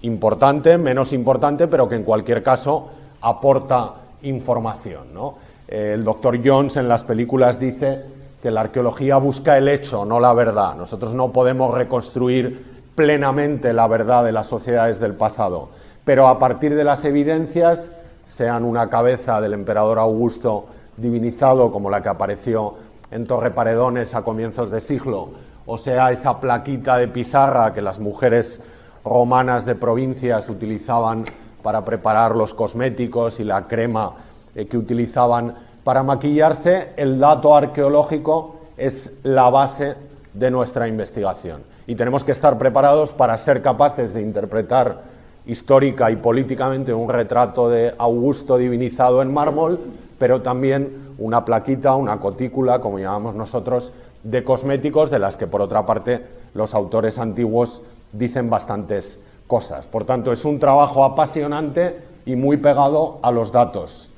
importante, menos importante, pero que en cualquier caso aporta información, ¿no? El doctor Jones en las películas dice que la arqueología busca el hecho, no la verdad. Nosotros no podemos reconstruir plenamente la verdad de las sociedades del pasado, pero a partir de las evidencias, sean una cabeza del emperador Augusto divinizado como la que apareció en Torre Paredones a comienzos de siglo, o sea esa plaquita de pizarra que las mujeres romanas de provincias utilizaban para preparar los cosméticos y la crema que utilizaban para maquillarse, el dato arqueológico es la base de nuestra investigación. Y tenemos que estar preparados para ser capaces de interpretar histórica y políticamente un retrato de Augusto divinizado en mármol, pero también una plaquita, una cotícula, como llamamos nosotros, de cosméticos, de las que por otra parte los autores antiguos dicen bastantes cosas. Por tanto, es un trabajo apasionante y muy pegado a los datos.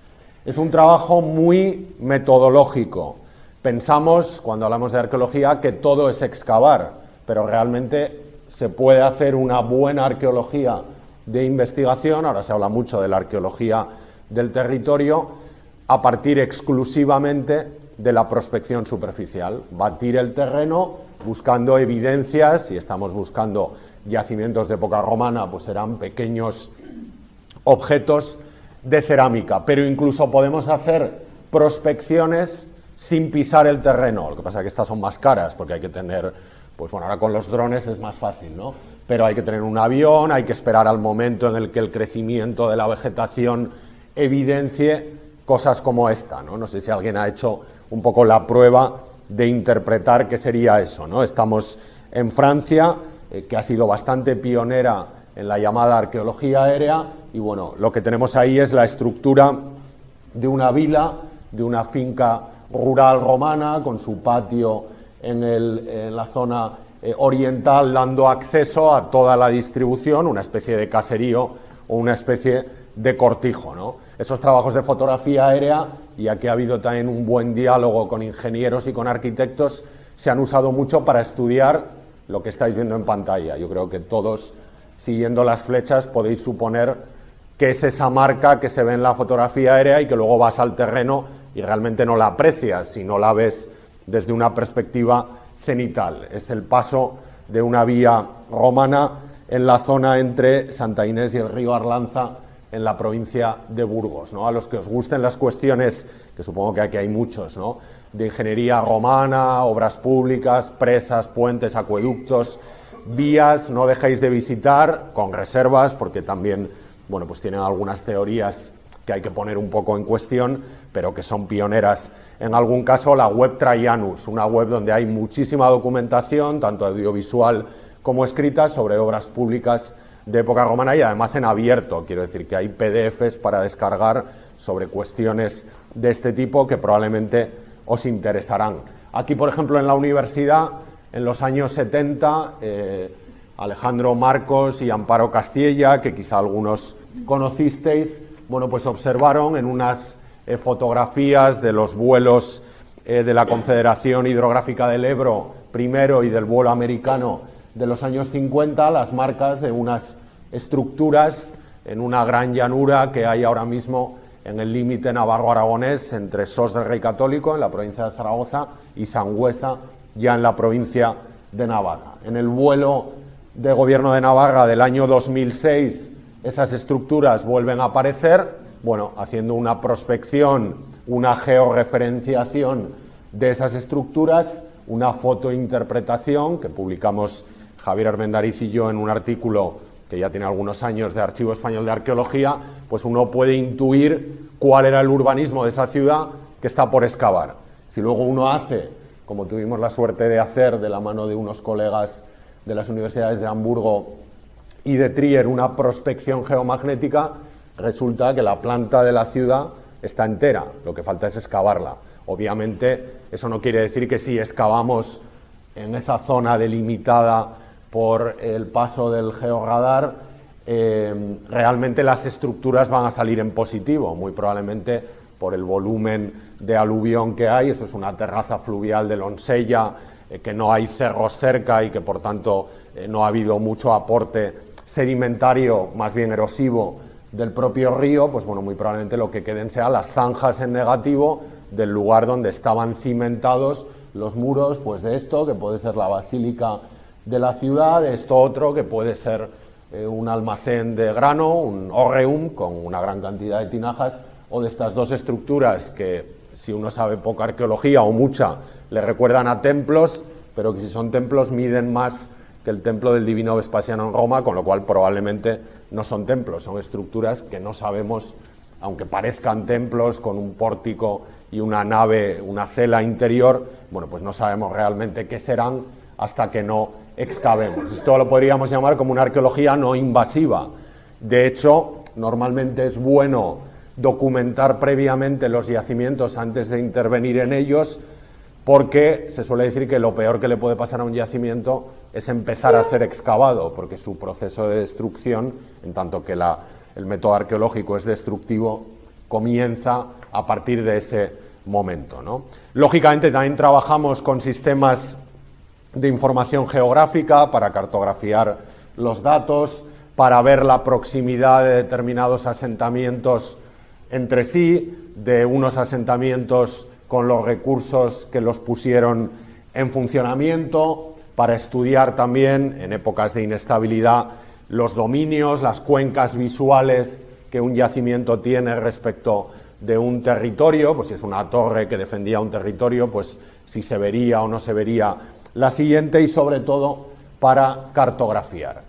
Es un trabajo muy metodológico. Pensamos, cuando hablamos de arqueología, que todo es excavar, pero realmente se puede hacer una buena arqueología de investigación, ahora se habla mucho de la arqueología del territorio, a partir exclusivamente de la prospección superficial. Batir el terreno buscando evidencias, si estamos buscando yacimientos de época romana, pues serán pequeños objetos de cerámica, pero incluso podemos hacer prospecciones sin pisar el terreno. Lo que pasa es que estas son más caras porque hay que tener, pues bueno, ahora con los drones es más fácil, ¿no? Pero hay que tener un avión, hay que esperar al momento en el que el crecimiento de la vegetación evidencie cosas como esta, ¿no? No sé si alguien ha hecho un poco la prueba de interpretar qué sería eso, ¿no? Estamos en Francia, que ha sido bastante pionera en la llamada arqueología aérea, y bueno, lo que tenemos ahí es la estructura de una vila, de una finca rural romana, con su patio en la zona oriental, dando acceso a toda la distribución, una especie de caserío o una especie de cortijo, ¿no? Esos trabajos de fotografía aérea, y aquí ha habido también un buen diálogo con ingenieros y con arquitectos, se han usado mucho para estudiar lo que estáis viendo en pantalla. Yo creo que todos, siguiendo las flechas, podéis suponer qué es esa marca que se ve en la fotografía aérea y que luego vas al terreno y realmente no la aprecias si no la ves desde una perspectiva cenital. Es el paso de una vía romana en la zona entre Santa Inés y el río Arlanza, en la provincia de Burgos, ¿no? A los que os gusten las cuestiones, que supongo que aquí hay muchos, ¿no?, de ingeniería romana, obras públicas, presas, puentes, acueductos, vías no dejéis de visitar, con reservas, porque también, bueno, pues tienen algunas teorías que hay que poner un poco en cuestión, pero que son pioneras. En algún caso, la web Traianus, una web donde hay muchísima documentación, tanto audiovisual como escrita, sobre obras públicas de época romana y además en abierto. Quiero decir que hay PDFs para descargar sobre cuestiones de este tipo que probablemente os interesarán. Aquí, por ejemplo, en la universidad, en los años 70, Alejandro Marcos y Amparo Castilla, que quizá algunos conocisteis, bueno, pues observaron en unas fotografías de los vuelos de la Confederación Hidrográfica del Ebro primero y del vuelo americano de los años 50, las marcas de unas estructuras en una gran llanura que hay ahora mismo en el límite navarro-aragonés entre Sos del Rey Católico, en la provincia de Zaragoza, y Sangüesa, ya en la provincia de Navarra. En el vuelo de Gobierno de Navarra del año 2006, esas estructuras vuelven a aparecer, bueno, haciendo una prospección, una georreferenciación de esas estructuras, una fotointerpretación que publicamos Javier Armendariz y yo en un artículo que ya tiene algunos años de Archivo Español de Arqueología, pues uno puede intuir cuál era el urbanismo de esa ciudad que está por excavar. Si luego uno hace, como tuvimos la suerte de hacer de la mano de unos colegas de las universidades de Hamburgo y de Trier, una prospección geomagnética, resulta que la planta de la ciudad está entera, lo que falta es excavarla. Obviamente, eso no quiere decir que si excavamos en esa zona delimitada por el paso del georradar, realmente las estructuras van a salir en positivo, muy probablemente por el volumen de aluvión que hay. Eso es una terraza fluvial de Lonsella, que no hay cerros cerca y que por tanto no ha habido mucho aporte sedimentario, más bien erosivo, del propio río. Pues bueno, muy probablemente lo que queden sean las zanjas en negativo del lugar donde estaban cimentados los muros, pues de esto, que puede ser la basílica de la ciudad, de esto otro, que puede ser un almacén de grano, un orreum, con una gran cantidad de tinajas, o de estas dos estructuras que, si uno sabe poca arqueología o mucha, le recuerdan a templos, pero que si son templos miden más que el templo del Divino Vespasiano en Roma, con lo cual probablemente no son templos, son estructuras que no sabemos, aunque parezcan templos con un pórtico y una nave, una cela interior, bueno, pues no sabemos realmente qué serán hasta que no excavemos. Esto lo podríamos llamar como una arqueología no invasiva. De hecho, normalmente es bueno documentar previamente los yacimientos antes de intervenir en ellos, porque se suele decir que lo peor que le puede pasar a un yacimiento es empezar a ser excavado, porque su proceso de destrucción, en tanto que el método arqueológico es destructivo, comienza a partir de ese momento, ¿no? Lógicamente también trabajamos con sistemas de información geográfica para cartografiar los datos, para ver la proximidad de determinados asentamientos entre sí, de unos asentamientos con los recursos que los pusieron en funcionamiento, para estudiar también, en épocas de inestabilidad, los dominios, las cuencas visuales que un yacimiento tiene respecto de un territorio, pues si es una torre que defendía un territorio, pues si se vería o no se vería la siguiente, y sobre todo para cartografiar.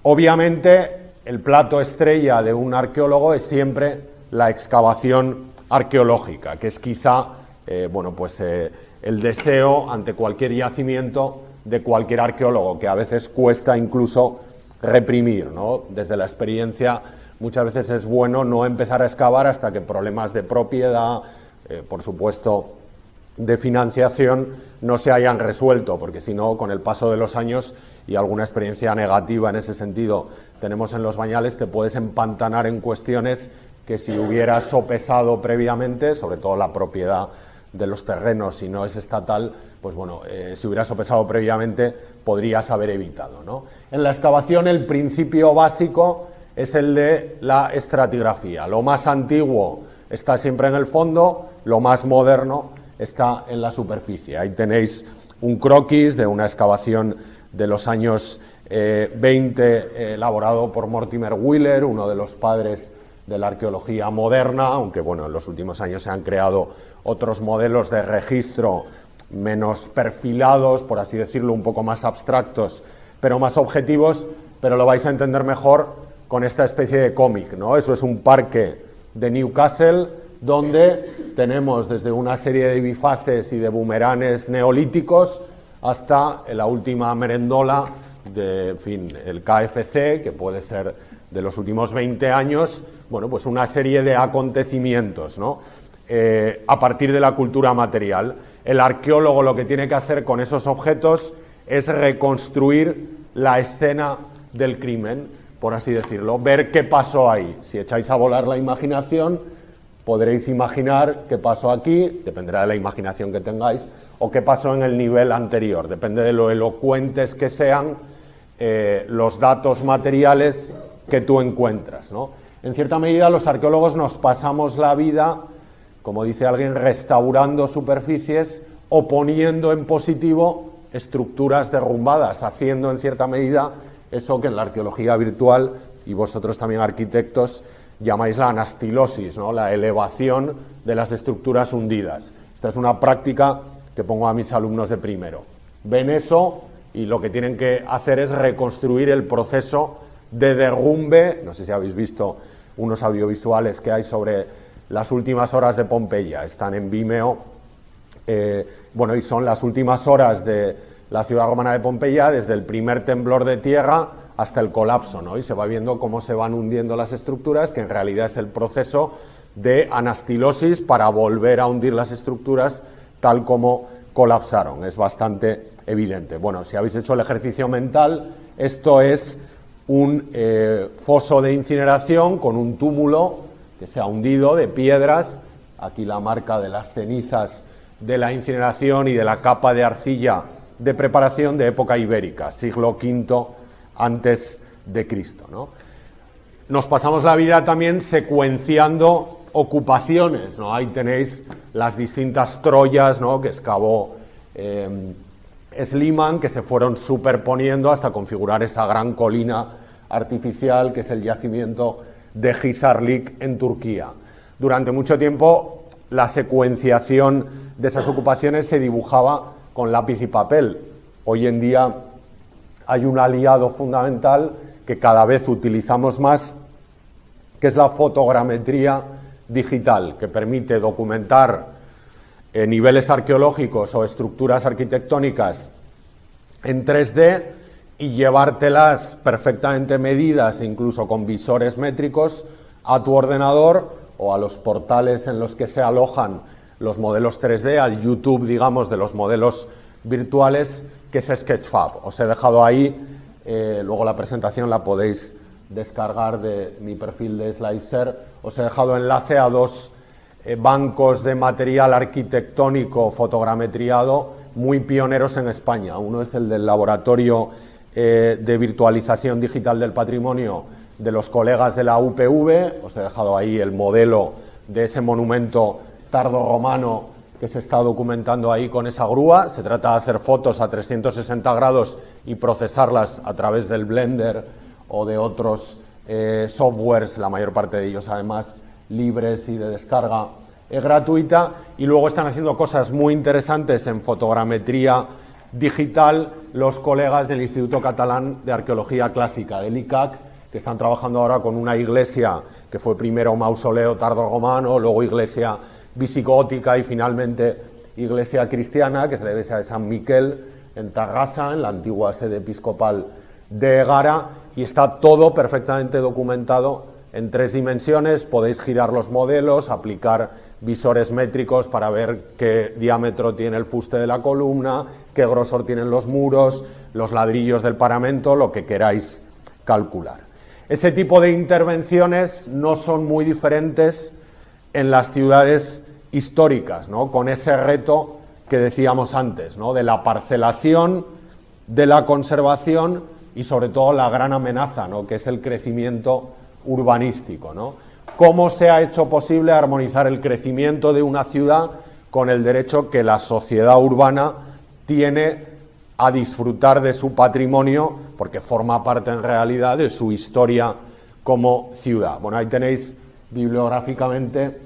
Obviamente, el plato estrella de un arqueólogo es siempre la excavación arqueológica, que es quizá el deseo ante cualquier yacimiento de cualquier arqueólogo, que a veces cuesta incluso reprimir, ¿no? Desde la experiencia, muchas veces es bueno no empezar a excavar hasta que problemas de propiedad, por supuesto, de financiación, no se hayan resuelto, porque si no, con el paso de los años y alguna experiencia negativa en ese sentido tenemos en los bañales, te puedes empantanar en cuestiones que si hubieras sopesado previamente, sobre todo la propiedad de los terrenos, si no es estatal, pues bueno, si hubieras sopesado previamente podrías haber evitado, ¿no? En la excavación el principio básico es el de la estratigrafía. Lo más antiguo está siempre en el fondo, lo más moderno está en la superficie. Ahí tenéis un croquis de una excavación de los años 20, elaborado por Mortimer Wheeler, uno de los padres de la arqueología moderna, aunque bueno, en los últimos años se han creado otros modelos de registro menos perfilados, por así decirlo, un poco más abstractos, pero más objetivos, pero lo vais a entender mejor con esta especie de cómic, ¿no? Eso es un parque de Newcastle donde tenemos desde una serie de bifaces y de bumeranes neolíticos hasta la última merendola de, en fin, el KFC, que puede ser de los últimos 20 años, bueno, pues una serie de acontecimientos, ¿no? A partir de la cultura material. El arqueólogo lo que tiene que hacer con esos objetos es reconstruir la escena del crimen, por así decirlo, ver qué pasó ahí. Si echáis a volar la imaginación, podréis imaginar qué pasó aquí, dependerá de la imaginación que tengáis, o qué pasó en el nivel anterior, depende de lo elocuentes que sean los datos materiales que tú encuentras, ¿no? En cierta medida, los arqueólogos nos pasamos la vida, como dice alguien, restaurando superficies o poniendo en positivo estructuras derrumbadas, haciendo en cierta medida eso que en la arqueología virtual, y vosotros también arquitectos, llamáis la anastilosis, ¿no? La elevación de las estructuras hundidas. Esta es una práctica que pongo a mis alumnos de primero. Ven eso y lo que tienen que hacer es reconstruir el proceso de derrumbe. No sé si habéis visto unos audiovisuales que hay sobre las últimas horas de Pompeya, están en Vimeo, bueno, y son las últimas horas de la ciudad romana de Pompeya, desde el primer temblor de tierra hasta el colapso, ¿no? Y se va viendo cómo se van hundiendo las estructuras, que en realidad es el proceso de anastilosis para volver a hundir las estructuras tal como colapsaron. Es bastante evidente. Bueno, si habéis hecho el ejercicio mental, esto es un foso de incineración con un túmulo que se ha hundido de piedras. Aquí la marca de las cenizas de la incineración y de la capa de arcilla de preparación de época ibérica, siglo V antes de Cristo, ¿no? Nos pasamos la vida también secuenciando ocupaciones, ¿no? Ahí tenéis las distintas Troyas, ¿no?, que excavó Schliemann, que se fueron superponiendo hasta configurar esa gran colina artificial que es el yacimiento de Hisarlik en Turquía. Durante mucho tiempo la secuenciación de esas ocupaciones se dibujaba con lápiz y papel. Hoy en día hay un aliado fundamental que cada vez utilizamos más, que es la fotogrametría digital, que permite documentar niveles arqueológicos o estructuras arquitectónicas en 3D y llevártelas perfectamente medidas, incluso con visores métricos, a tu ordenador o a los portales en los que se alojan los modelos 3D, al YouTube, digamos, de los modelos virtuales, que es Sketchfab. Os he dejado ahí, luego la presentación la podéis descargar de mi perfil de SlideShare. Os he dejado enlace a dos bancos de material arquitectónico fotogrametriado muy pioneros en España. Uno es el del Laboratorio de Virtualización Digital del Patrimonio de los colegas de la UPV. Os he dejado ahí el modelo de ese monumento tardorromano que se está documentando ahí con esa grúa. Se trata de hacer fotos a 360 grados y procesarlas a través del Blender o de otros softwares, la mayor parte de ellos además libres y de descarga gratuita. Y luego están haciendo cosas muy interesantes en fotogrametría digital los colegas del Instituto Catalán de Arqueología Clásica, del ICAC, que están trabajando ahora con una iglesia que fue primero mausoleo tardorromano, luego iglesia visigótica y finalmente iglesia cristiana, que es la iglesia de San Miquel en Tarrasa, en la antigua sede episcopal de Egara, y está todo perfectamente documentado en 3 dimensiones. Podéis girar los modelos, aplicar visores métricos para ver qué diámetro tiene el fuste de la columna, qué grosor tienen los muros, los ladrillos del paramento, lo que queráis calcular. Ese tipo de intervenciones no son muy diferentes en las ciudades históricas, ¿no?, con ese reto que decíamos antes, ¿no?, de la parcelación, de la conservación y sobre todo la gran amenaza, ¿no?, que es el crecimiento urbanístico, ¿no? ¿Cómo se ha hecho posible armonizar el crecimiento de una ciudad con el derecho que la sociedad urbana tiene a disfrutar de su patrimonio, porque forma parte en realidad de su historia como ciudad? Bueno, ahí tenéis bibliográficamente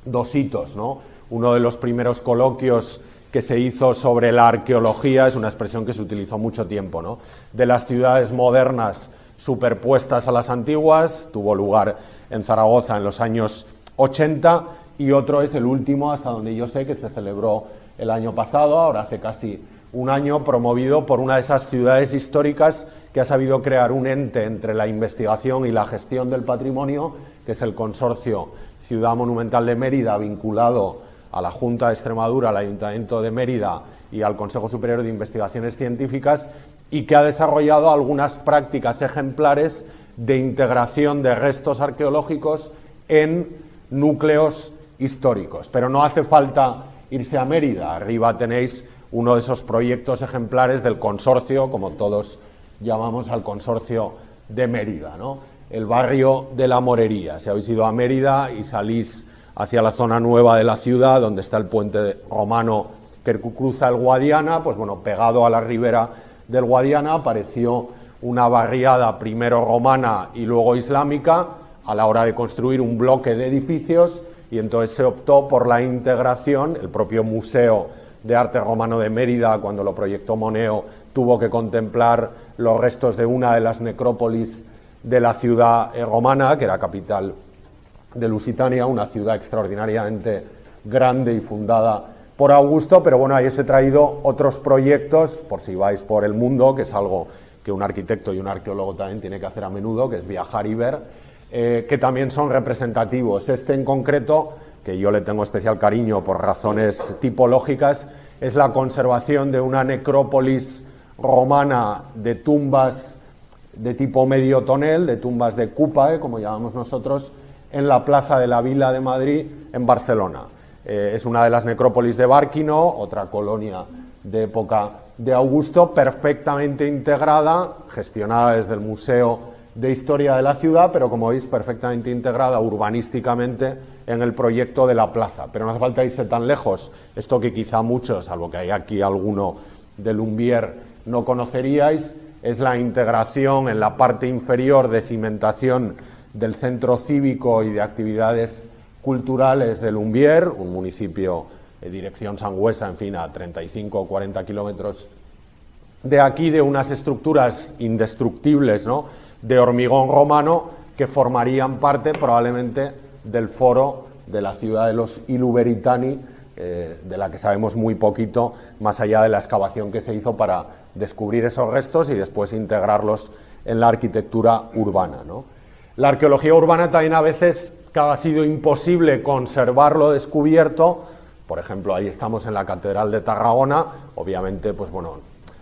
2 hitos, ¿no? Uno de los primeros coloquios que se hizo sobre la arqueología, es una expresión que se utilizó mucho tiempo, ¿no? De las ciudades modernas superpuestas a las antiguas, tuvo lugar en Zaragoza en los años 80, y otro es el último, hasta donde yo sé, que se celebró el año pasado, ahora hace casi un año, promovido por una de esas ciudades históricas que ha sabido crear un ente entre la investigación y la gestión del patrimonio, que es el Consorcio Ciudad Monumental de Mérida, vinculado a la Junta de Extremadura, al Ayuntamiento de Mérida y al Consejo Superior de Investigaciones Científicas, y que ha desarrollado algunas prácticas ejemplares de integración de restos arqueológicos en núcleos históricos. Pero no hace falta irse a Mérida. Arriba tenéis uno de esos proyectos ejemplares del consorcio, como todos llamamos al Consorcio de Mérida, ¿no? El barrio de la Morería. Si habéis ido a Mérida y salís hacia la zona nueva de la ciudad, donde está el puente romano que cruza el Guadiana, pues bueno, pegado a la ribera del Guadiana apareció una barriada primero romana y luego islámica a la hora de construir un bloque de edificios, y entonces se optó por la integración. El propio Museo de Arte Romano de Mérida, cuando lo proyectó Moneo, tuvo que contemplar los restos de una de las necrópolis de la ciudad romana, que era capital de Lusitania, una ciudad extraordinariamente grande y fundada por Augusto. Pero bueno, ahí os he traído otros proyectos, por si vais por el mundo, que es algo que un arquitecto y un arqueólogo también tiene que hacer a menudo, que es viajar y ver, que también son representativos. Este en concreto, que yo le tengo especial cariño por razones tipológicas, es la conservación de una necrópolis romana de tumbas de tipo medio tonel, de tumbas de cúpula, como llamamos nosotros, en la Plaza de la Vila de Madrid, en Barcelona. Es una de las necrópolis de Bárquino, otra colonia de época de Augusto, perfectamente integrada, gestionada desde el Museo de Historia de la ciudad, pero como veis, perfectamente integrada urbanísticamente en el proyecto de la plaza. Pero no hace falta irse tan lejos. Esto que quizá muchos, salvo que hay aquí alguno de Lumbier, no conoceríais, es la integración en la parte inferior de cimentación del centro cívico y de actividades culturales de Lumbier, un municipio de dirección Sangüesa, en fin, a 35 o 40 kilómetros de aquí, de unas estructuras indestructibles, ¿no?, de hormigón romano, que formarían parte probablemente del foro de la ciudad de los Iluberitani, de la que sabemos muy poquito, más allá de la excavación que se hizo para descubrir esos restos y después integrarlos en la arquitectura urbana, ¿no? La arqueología urbana también a veces ha sido imposible conservarlo descubierto. Por ejemplo, ahí estamos en la Catedral de Tarragona. Obviamente, pues bueno,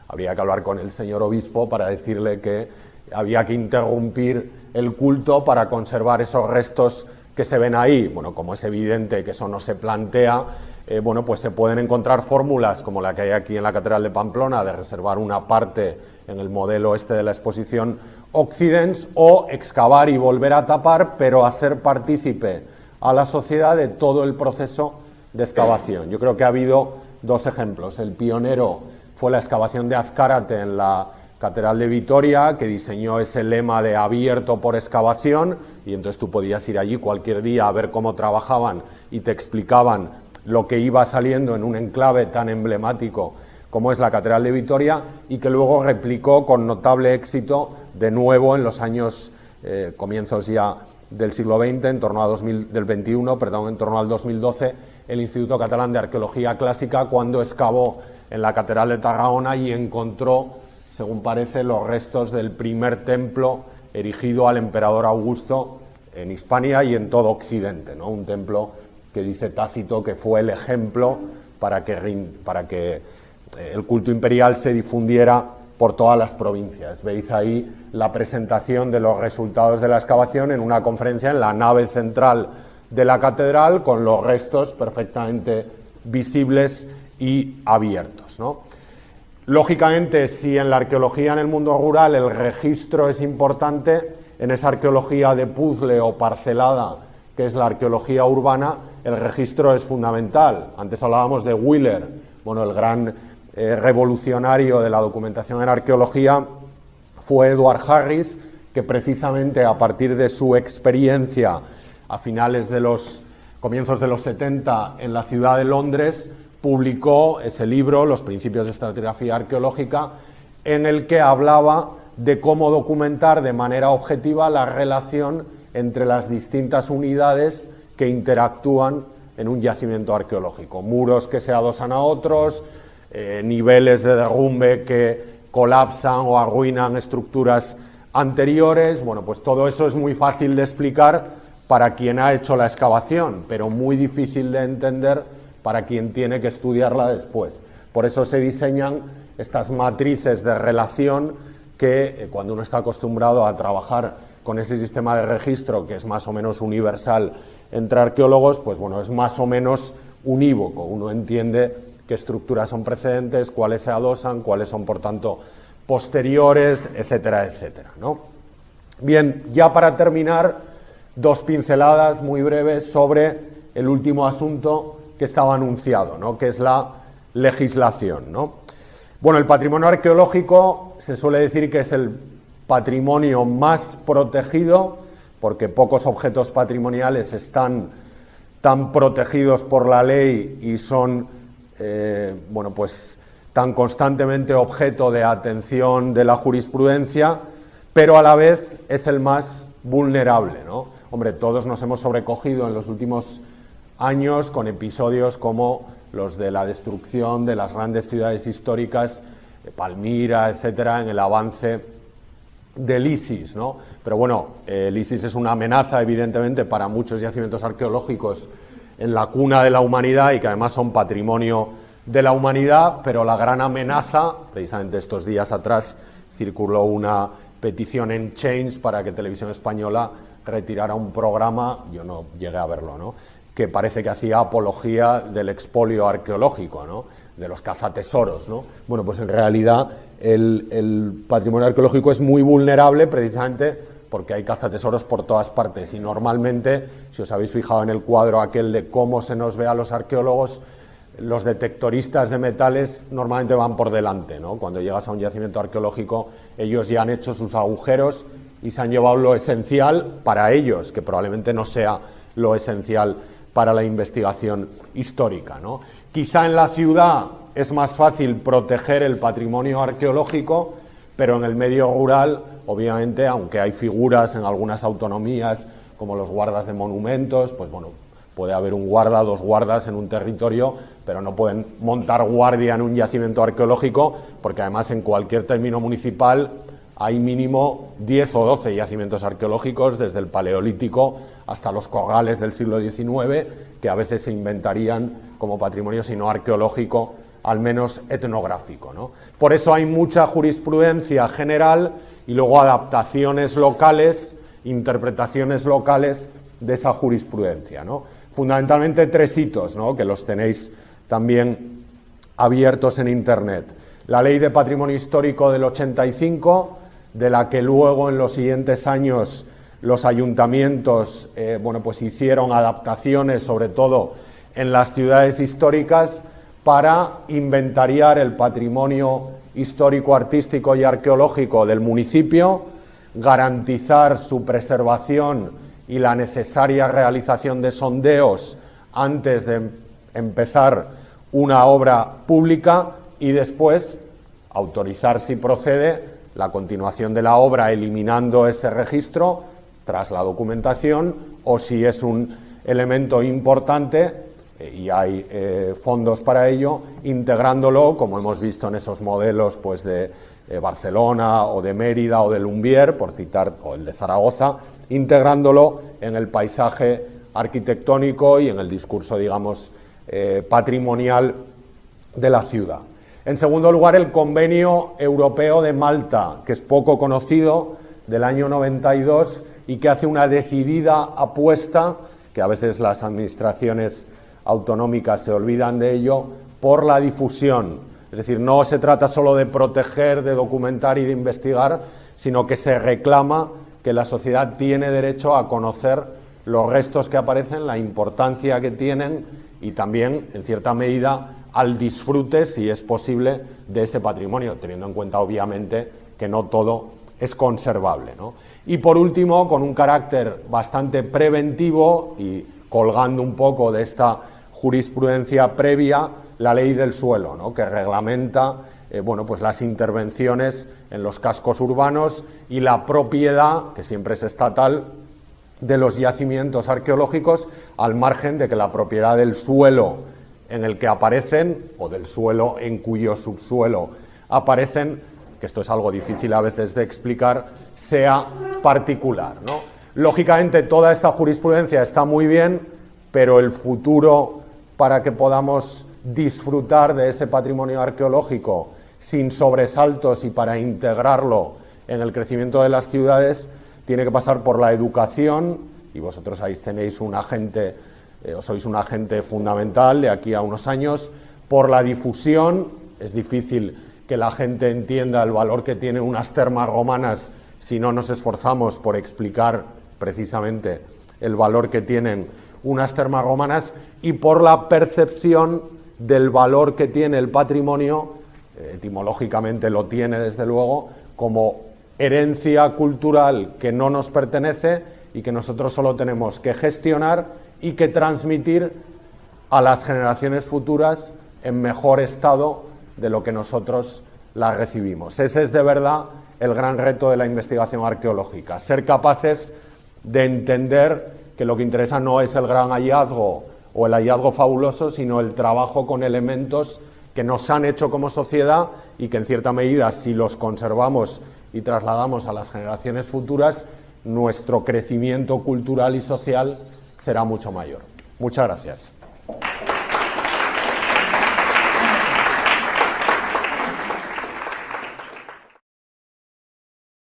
habría que hablar con el señor obispo para decirle que había que interrumpir el culto para conservar esos restos que se ven ahí. Bueno, como es evidente que eso no se plantea, bueno, pues se pueden encontrar fórmulas como la que hay aquí en la Catedral de Pamplona, de reservar una parte en el modelo este de la exposición Occidens, o excavar y volver a tapar, pero hacer partícipe a la sociedad de todo el proceso de excavación. Yo creo que ha habido dos ejemplos. El pionero fue la excavación de Azcárate en la Catedral de Vitoria, que diseñó ese lema de abierto por excavación, y entonces tú podías ir allí cualquier día a ver cómo trabajaban y te explicaban lo que iba saliendo en un enclave tan emblemático como es la Catedral de Vitoria, y que luego replicó con notable éxito de nuevo en los años comienzos ya del siglo XX, en torno a del XXI, en torno al 2012, el Instituto Catalán de Arqueología Clásica, cuando excavó en la Catedral de Tarragona y encontró, según parece, los restos del primer templo erigido al emperador Augusto en Hispania y en todo Occidente, ¿no? Un templo que dice Tácito que fue el ejemplo para que el culto imperial se difundiera por todas las provincias. Veis ahí la presentación de los resultados de la excavación en una conferencia en la nave central de la catedral, con los restos perfectamente visibles y abiertos, ¿no? Lógicamente, si en la arqueología en el mundo rural el registro es importante, en esa arqueología de puzzle o parcelada, que es la arqueología urbana, el registro es fundamental. Antes hablábamos de Wheeler, bueno, el gran revolucionario de la documentación en arqueología fue Edward Harris, que precisamente a partir de su experiencia a comienzos de los 70 en la ciudad de Londres, publicó ese libro, Los principios de estratigrafía arqueológica, en el que hablaba de cómo documentar de manera objetiva la relación entre las distintas unidades que interactúan en un yacimiento arqueológico. Muros que se adosan a otros, niveles de derrumbe que colapsan o arruinan estructuras anteriores. Bueno, pues todo eso es muy fácil de explicar para quien ha hecho la excavación, pero muy difícil de entender para quien tiene que estudiarla después. Por eso se diseñan estas matrices de relación que, cuando uno está acostumbrado a trabajar con ese sistema de registro, que es más o menos universal entre arqueólogos, pues bueno, es más o menos unívoco. Uno entiende qué estructuras son precedentes, cuáles se adosan, cuáles son, por tanto, posteriores, etcétera, etcétera, ¿no? Bien, ya para terminar, dos pinceladas muy breves sobre el último asunto que estaba anunciado, ¿no?, que es la legislación, ¿no? Bueno, el patrimonio arqueológico se suele decir que es el patrimonio más protegido, porque pocos objetos patrimoniales están tan protegidos por la ley y son bueno, pues tan constantemente objeto de atención de la jurisprudencia, pero a la vez es el más vulnerable, ¿no? Hombre, todos nos hemos sobrecogido en los últimos años con episodios como los de la destrucción de las grandes ciudades históricas, Palmira, etcétera, en el avance del ISIS, ¿no? Pero bueno, el ISIS es una amenaza, evidentemente, para muchos yacimientos arqueológicos en la cuna de la humanidad y que además son patrimonio de la humanidad, pero la gran amenaza, precisamente estos días atrás circuló una petición en Change para que Televisión Española retirara un programa, yo no llegué a verlo, ¿no?, que parece que hacía apología del expolio arqueológico, ¿no?, de los cazatesoros, ¿no? Bueno, pues en realidad el patrimonio arqueológico es muy vulnerable precisamente porque hay cazatesoros por todas partes y normalmente, si os habéis fijado en el cuadro aquel de cómo se nos ve a los arqueólogos, los detectoristas de metales normalmente van por delante, ¿no? Cuando llegas a un yacimiento arqueológico, ellos ya han hecho sus agujeros y se han llevado lo esencial para ellos, que probablemente no sea lo esencial para la investigación histórica, ¿no? Quizá en la ciudad es más fácil proteger el patrimonio arqueológico, pero en el medio rural, obviamente, aunque hay figuras en algunas autonomías como los guardas de monumentos, pues bueno, puede haber un guarda, dos guardas en un territorio, pero no pueden montar guardia en un yacimiento arqueológico, porque además en cualquier término municipal hay mínimo 10 o 12 yacimientos arqueológicos, desde el Paleolítico hasta los corrales del siglo XIX, que a veces se inventarían como patrimonio, si no arqueológico, al menos etnográfico, ¿no? Por eso hay mucha jurisprudencia general y luego adaptaciones locales, interpretaciones locales de esa jurisprudencia, ¿no? Fundamentalmente tres hitos, ¿no?, que los tenéis también abiertos en Internet. La Ley de Patrimonio Histórico del 85, de la que luego en los siguientes años los ayuntamientos bueno, pues hicieron adaptaciones, sobre todo en las ciudades históricas, para inventariar el patrimonio histórico, artístico y arqueológico del municipio, garantizar su preservación y la necesaria realización de sondeos antes de empezar una obra pública y después autorizar, si procede, la continuación de la obra eliminando ese registro tras la documentación, o si es un elemento importante y hay fondos para ello, integrándolo, como hemos visto en esos modelos pues de Barcelona o de Mérida o de Lumbier, por citar, o el de Zaragoza, integrándolo en el paisaje arquitectónico y en el discurso, digamos, patrimonial de la ciudad. En segundo lugar, el Convenio Europeo de Malta, que es poco conocido, del año 92, y que hace una decidida apuesta, que a veces las administraciones autonómicas se olvidan de ello, por la difusión. Es decir, no se trata solo de proteger, de documentar y de investigar, sino que se reclama que la sociedad tiene derecho a conocer los restos que aparecen, la importancia que tienen y también, en cierta medida, al disfrute, si es posible, de ese patrimonio, teniendo en cuenta, obviamente, que no todo es conservable, ¿no? Y por último, con un carácter bastante preventivo y colgando un poco de esta jurisprudencia previa, la ley del suelo, ¿no?, que reglamenta bueno, pues las intervenciones en los cascos urbanos y la propiedad, que siempre es estatal, de los yacimientos arqueológicos, al margen de que la propiedad del suelo en el que aparecen, o del suelo en cuyo subsuelo aparecen, que esto es algo difícil a veces de explicar, sea particular, ¿no? Lógicamente, toda esta jurisprudencia está muy bien, pero el futuro para que podamos disfrutar de ese patrimonio arqueológico sin sobresaltos y para integrarlo en el crecimiento de las ciudades, tiene que pasar por la educación, y vosotros ahí tenéis un agente, sois un agente fundamental de aquí a unos años, por la difusión. Es difícil que la gente entienda el valor que tienen unas termas romanas si no nos esforzamos por explicar precisamente el valor que tienen unas termas romanas, y por la percepción del valor que tiene el patrimonio, etimológicamente lo tiene desde luego, como herencia cultural que no nos pertenece y que nosotros solo tenemos que gestionar y que transmitir a las generaciones futuras en mejor estado de lo que nosotros las recibimos. Ese es de verdad el gran reto de la investigación arqueológica, ser capaces de entender que lo que interesa no es el gran hallazgo o el hallazgo fabuloso, sino el trabajo con elementos que nos han hecho como sociedad y que en cierta medida, si los conservamos y trasladamos a las generaciones futuras, nuestro crecimiento cultural y social será mucho mayor. Muchas gracias.